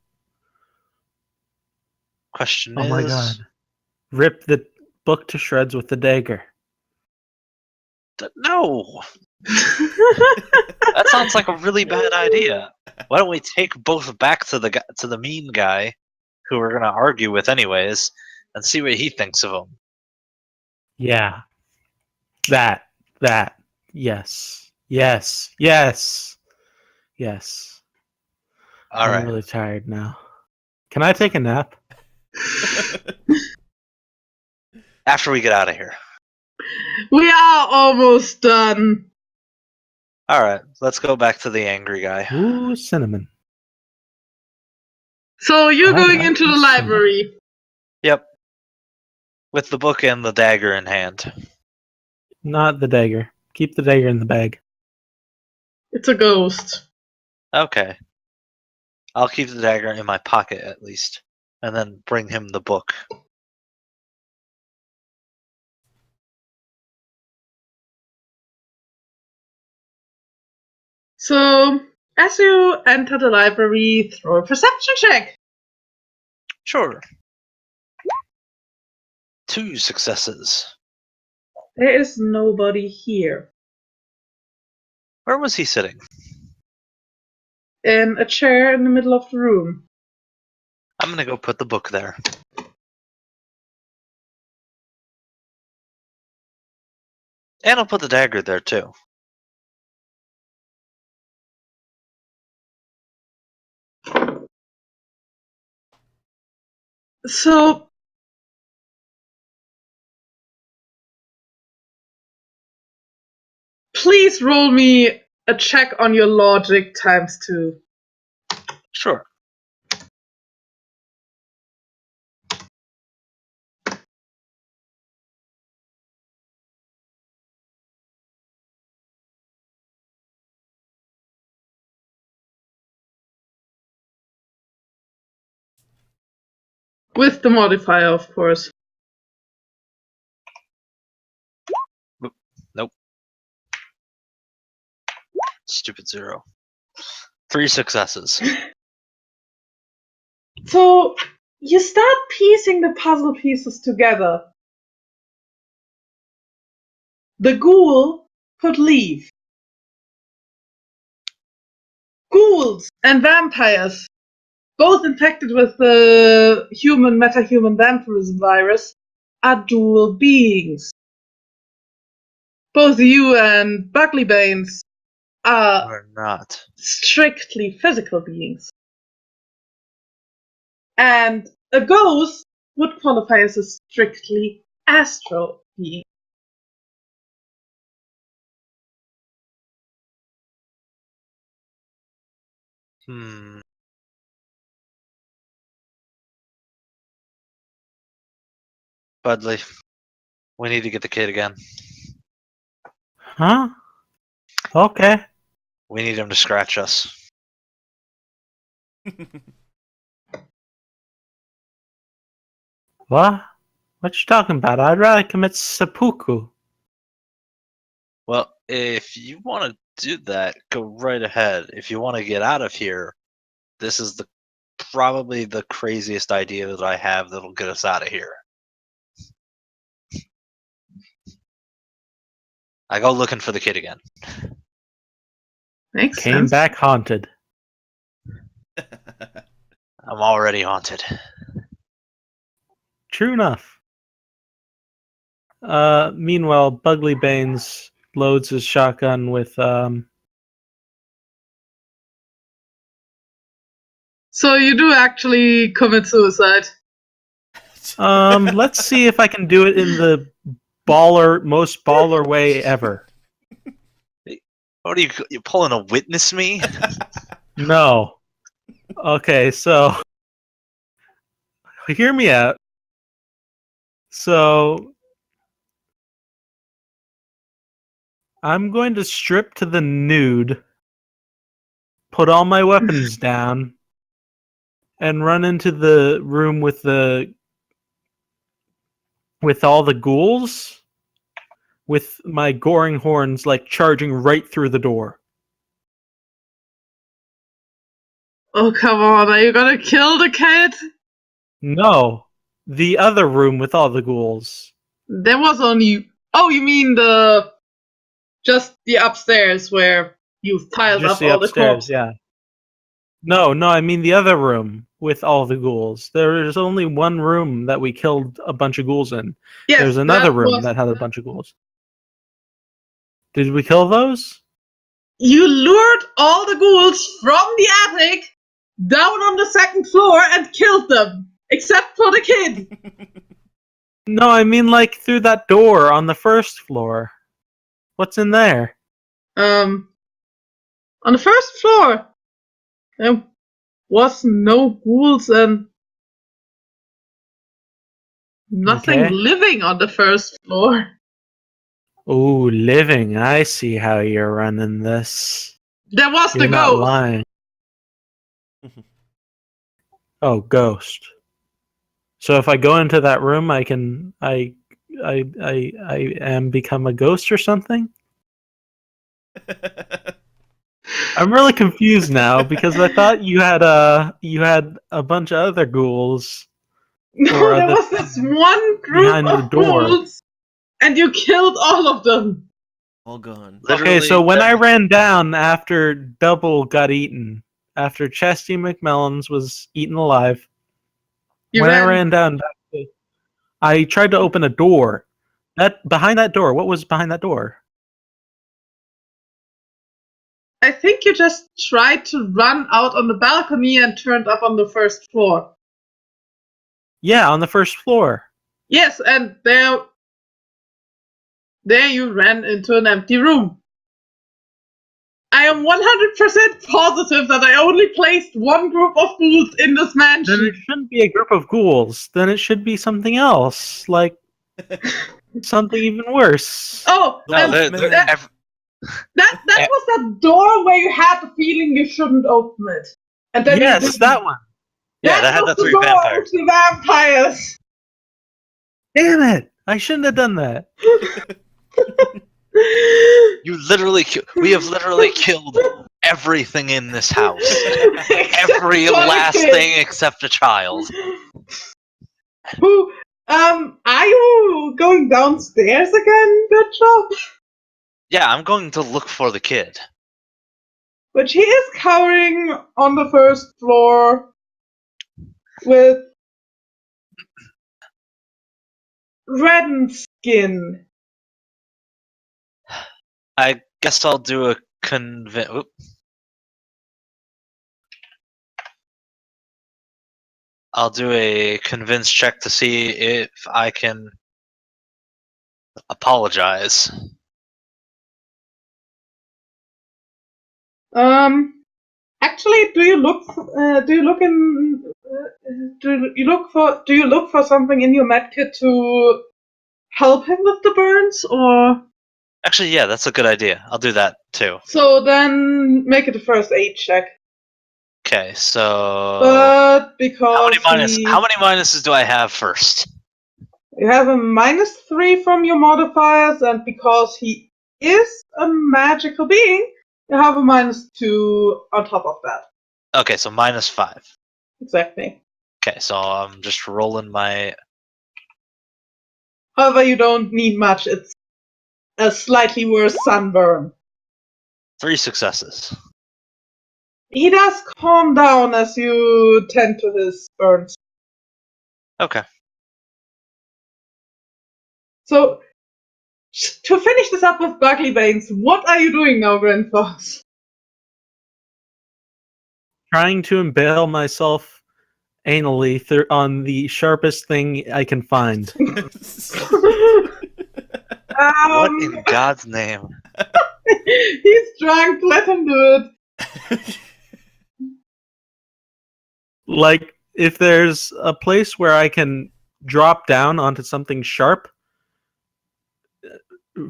Question Oh is... my god. Rip the book to shreds with the dagger. No! That sounds like a really bad idea. Why don't we take both back to the mean guy, who we're gonna argue with anyways, and see what he thinks of him? Yeah. That. Yes. Yes. Yes. Yes. All I'm right. really tired now. Can I take a nap? After we get out of here. We are almost done. All right. Let's go back to the angry guy. Ooh, cinnamon. So you're I going like into the cinnamon. library. Yep. With the book and the dagger in hand. Not the dagger. Keep the dagger in the bag. It's a ghost. Okay. I'll keep the dagger in my pocket at least, and then bring him the book. So, as you enter the library, throw a perception check. Sure. 2 successes. There is nobody here. Where was he sitting? In a chair in the middle of the room. I'm gonna go put the book there. And I'll put the dagger there too. So, please roll me a check on your logic ×2? Sure. With the modifier, of course. Nope. Stupid 0. 3 successes. So you start piecing the puzzle pieces together. The ghoul could leave. Ghouls and vampires, both infected with the human metahuman vampirism virus, are dual beings. Both you and Buckleybanes are Or not. strictly physical beings. And a ghost would qualify as a strictly astral being. Budley, we need to get the kid again. Huh? Okay. We need him to scratch us. What? What you talking about? I'd rather commit seppuku. Well, if you want to do that, go right ahead. If you want to get out of here, this is probably the craziest idea that I have that'll get us out of here. I go looking for the kid again. Makes Came sense. back haunted. I'm already haunted. True enough. Meanwhile, Bugley Baines loads his shotgun with So you do actually commit suicide. let's see if I can do it in the most baller way ever. What are you pulling a witness me? No. Okay, so hear me out. So I'm going to strip to the nude, put all my weapons down, and run into the room with all the ghouls, with my goring horns like charging right through the door. Oh, come on, are you gonna kill the kid? No, the other room with all the ghouls. There was only. Oh, you mean just the upstairs where you've piled Just up the all the upstairs, corpses? yeah. No, I mean the other room with all the ghouls. There's only one room that we killed a bunch of ghouls in. Yes, There's another that room was. that had a bunch of ghouls. Did we kill those? You lured all the ghouls from the attic down on the second floor and killed them, except for the kid. No, I mean like through that door on the first floor. What's in there? On the first floor, there was no ghouls and nothing Okay. living on the first floor. Ooh, living. I see how you're running this. There was You're the not ghost. lying. Oh, ghost. So if I go into that room, I am become a ghost or something? I'm really confused now because I thought you had a bunch of other ghouls No, or there other was this one group behind the of door. ghouls, and you killed all of them. All gone. Okay, so when I every- ran down after Double got eaten, after Chesty McMillans was eaten alive, I ran down, I tried to open a door. Behind that door, what was behind that door? I think you just tried to run out on the balcony and turned up on the first floor. Yeah, on the first floor. Yes, and there you ran into an empty room. I am 100% positive that I only placed one group of ghouls in this Then mansion. it shouldn't be a group of ghouls. Then it should be something else, like something even worse. Oh, The and Wolfman. that was that door where you had the feeling you shouldn't open it. And then you Yes, didn't. that one. Yeah, that had was the three door vampires. with the vampires. Damn it! I shouldn't have done that. We have literally killed everything in this house. Except Every for the last kid. thing except a child. Who? Are you going downstairs again, Bishop? Yeah, I'm going to look for the kid. But he is cowering on the first floor with reddened skin. I guess I'll do a convince. I'll do a convince check to see if I can apologize. Actually, do you look for something in your medkit to help him with the burns, or Actually, yeah, that's a good idea. I'll do that too. so then make it a first aid check. Okay, so But because how many minuses do I have first? you have a -3 from your modifiers, and because he is a magical being, you have a -2 on top of that. Okay, so -5. Exactly. Okay, so I'm just rolling my. However, you don't need much. It's a slightly worse sunburn. 3 successes. He does calm down as you tend to his burns. Okay. So, to finish this up with Buggly Veins, what are you doing now, Grand Fox? Trying to impale myself anally on the sharpest thing I can find. What in God's name? He's drunk, let him do it. Like, if there's a place where I can drop down onto something sharp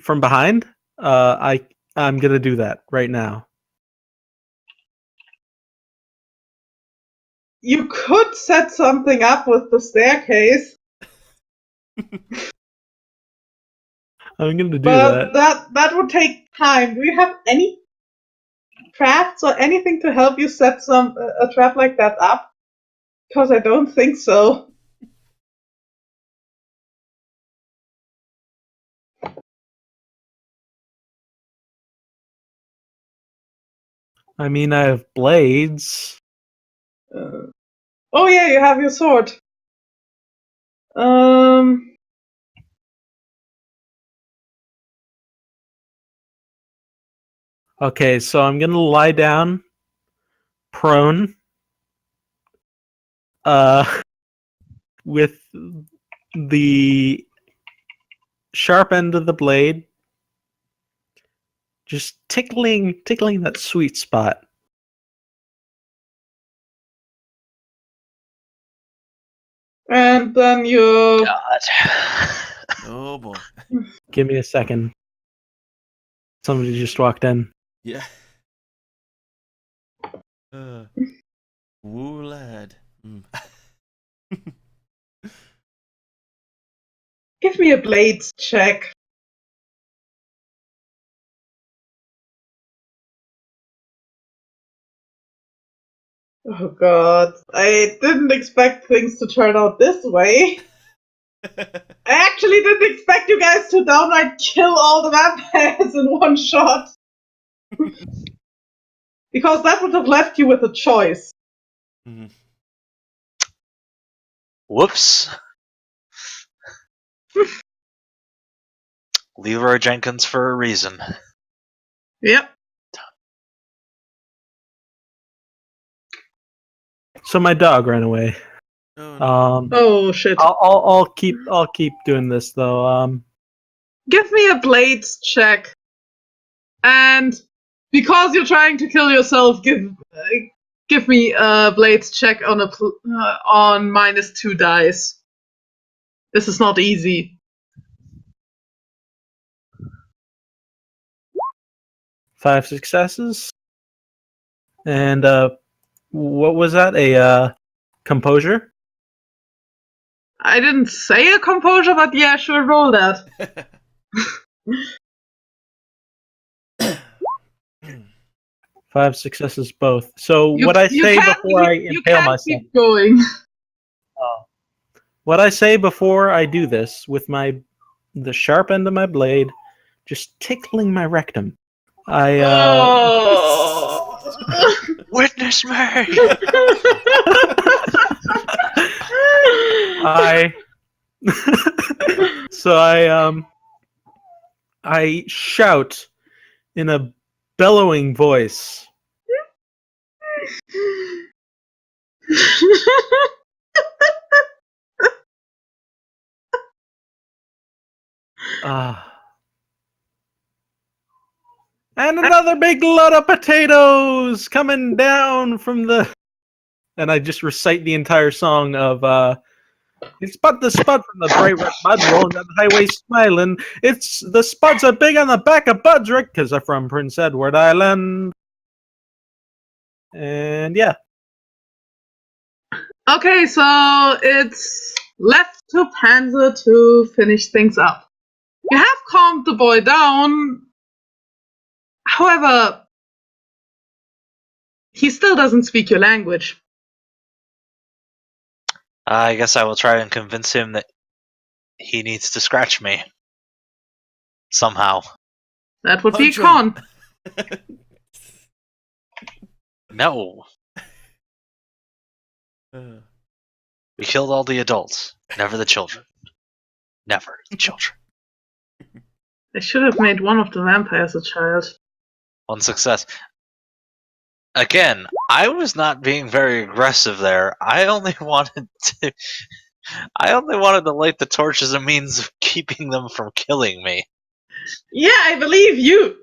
from behind, I'm gonna do that right now. You could set something up with the staircase, I'm gonna do but that. that would take time. Do you have any crafts or anything to help you set a trap like that up? Because I don't think so. I mean, I have blades. Oh yeah, you have your sword. Okay, so I'm gonna lie down, prone, with the sharp end of the blade just tickling that sweet spot. And then you. God. Oh boy. Give me a second. Somebody just walked in. Yeah. Woo lad. Mm. Give me a blades check. Oh god, I didn't expect things to turn out this way. I actually didn't expect you guys to downright kill all the vampires in one shot. Because that would have left you with a choice. Mhm. Whoops. Leroy Jenkins for a reason. Yep. So my dog ran away. Oh, no. Oh shit. I'll keep doing this though. Give me a blades check. And because you're trying to kill yourself, give me a blades check on on -2 dice. This is not easy. 5 successes. And what was that? A composure? I didn't say a composure, but yeah, sure, roll that. 5 successes both. So You- what I you say can't- before I you impale can't myself. keep going. What I say before I do this with the sharp end of my blade just tickling my rectum. I Oh. Witness me! I shout in a bellowing voice. And another big load of potatoes coming down from the... And I just recite the entire song of it's but the spud from the bright red mud rolling down the highway smiling. It's the spuds are big on the back of Budrick because they're from Prince Edward Island. And yeah. Okay, so it's left to Panzer to finish things up. You have calmed the boy down. However, he still doesn't speak your language. I guess I will try and convince him that he needs to scratch me. Somehow. That would be a Punch con. No. We killed all the adults, never the children. Never the children. I should have made one of the vampires a child. 1 success. Again, I was not being very aggressive there. I only wanted to light the torch as a means of keeping them from killing me. Yeah, I believe you.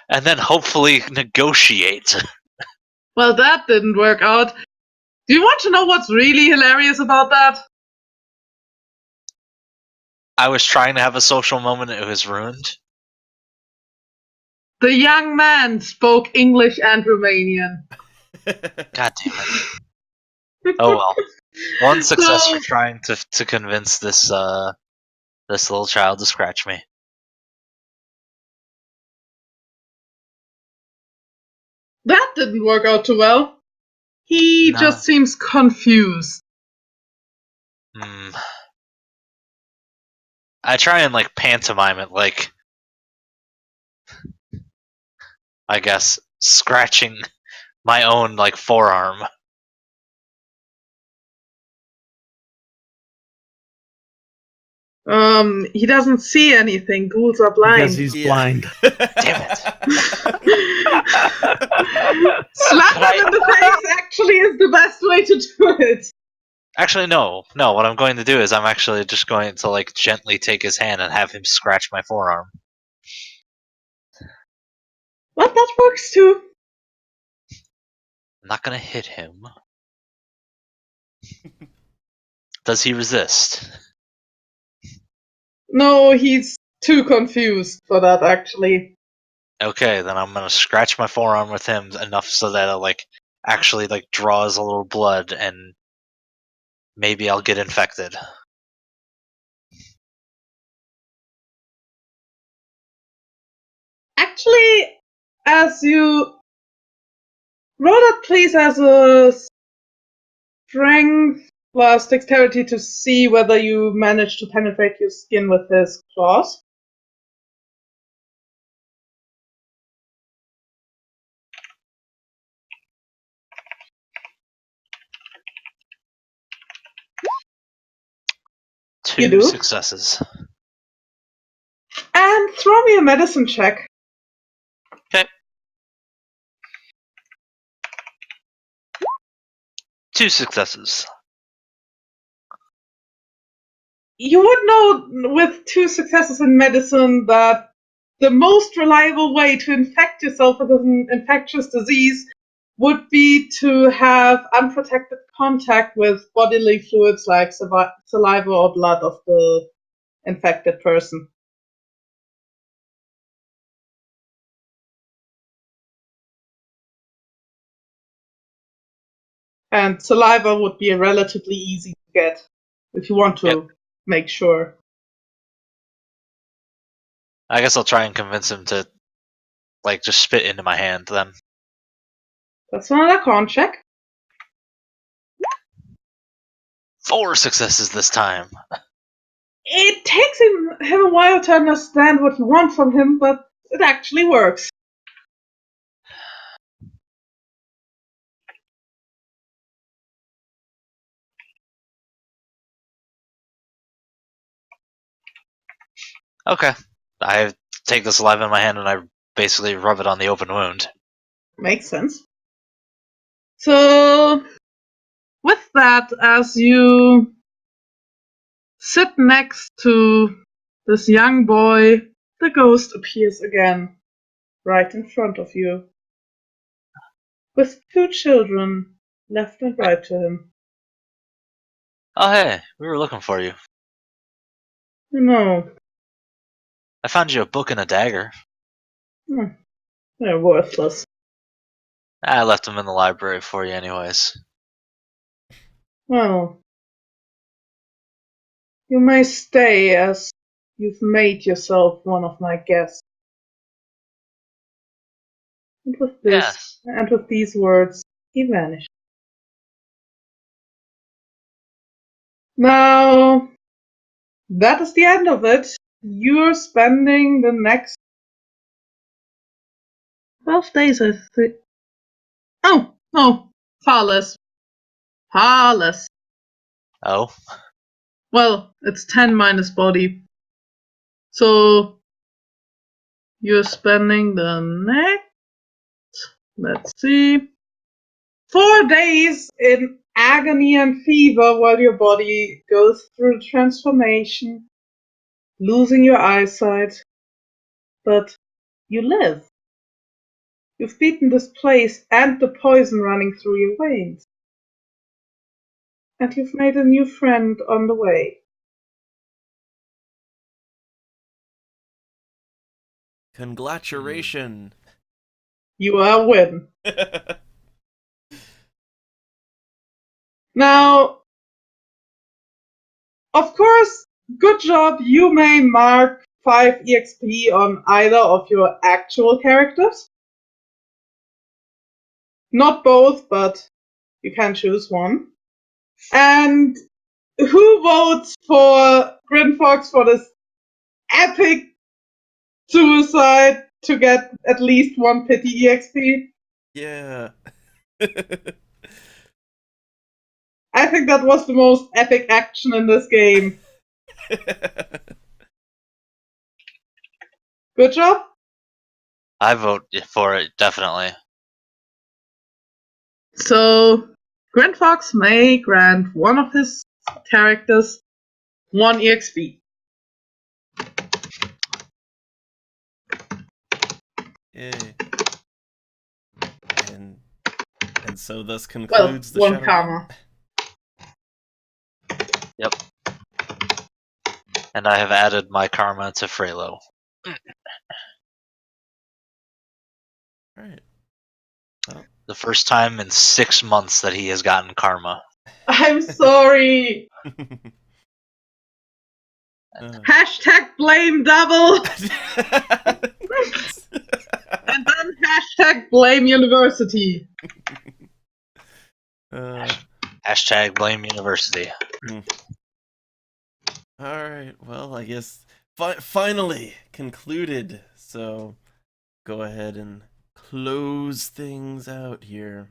And then hopefully negotiate. Well, that didn't work out. Do you want to know what's really hilarious about that? I was trying to have a social moment, it was ruined. The young man spoke English and Romanian. God damn it. Oh well. 1 success So- for trying to convince this little child to scratch me. That didn't work out too well. He No. just seems confused. I try and like pantomime it, like I guess scratching my own like forearm. He doesn't see anything. Ghouls are blind. Because he's blind. Damn it. Slap him in the face actually is the best way to do it. Actually, no. No, what I'm going to do is I'm actually just going to like gently take his hand and have him scratch my forearm. Well, that works too. I'm not gonna hit him. Does he resist? No, he's too confused for that actually. Okay, then I'm gonna scratch my forearm with him enough so that it like actually like draws a little blood and maybe I'll get infected. Actually, as you roll that, please, as a strength plus dexterity to see whether you manage to penetrate your skin with his claws. You 2 do? successes. And throw me a medicine check. Okay. 2 successes. You would know with 2 successes in medicine that the most reliable way to infect yourself with an infectious disease would be to have unprotected contact with bodily fluids like saliva or blood of the infected person. And saliva would be relatively easy to get if you want to make sure. I guess I'll try and convince him to, like, just spit into my hand then. That's another con check. 4 successes this time. It takes him a while to understand what you want from him, but it actually works. Okay. I take the saliva in my hand and I basically rub it on the open wound. Makes sense. So, with that, as you sit next to this young boy, the ghost appears again, right in front of you, with 2 children left and right to him. Oh hey, we were looking for you. No, I found you a book and a dagger. they're worthless. I left them in the library for you anyways. Well, you may stay as you've made yourself one of my guests. And with this, Yes. and with these words, he vanished. Now, that is the end of it. You're spending the next 12 days, I think. Oh, no, far less. Far less. Oh? Well, it's 10 minus body. So, you're spending the next, let's see, 4 days in agony and fever while your body goes through transformation, losing your eyesight. But you live. You've beaten this place and the poison running through your veins. And you've made a new friend on the way. Congratulations. You are a win. Now, of course, good job. You may mark 5 EXP on either of your actual characters. Not both, but you can choose one. And who votes for Grinfox for this epic suicide to get at least 1 pity EXP? Yeah. I think that was the most epic action in this game. Good job. I vote for it, definitely. So, Grinfox may grant one of his characters 1 EXP. Yay. And so thus Well, concludes the 1 Shadowrun. karma. Yep. And I have added my karma to Frelo. Right. Well. The first time in 6 months that he has gotten karma. I'm sorry. Hashtag blame double. And then hashtag blame university. Hashtag blame university. Alright, well, I guess finally concluded. So go ahead and close things out here.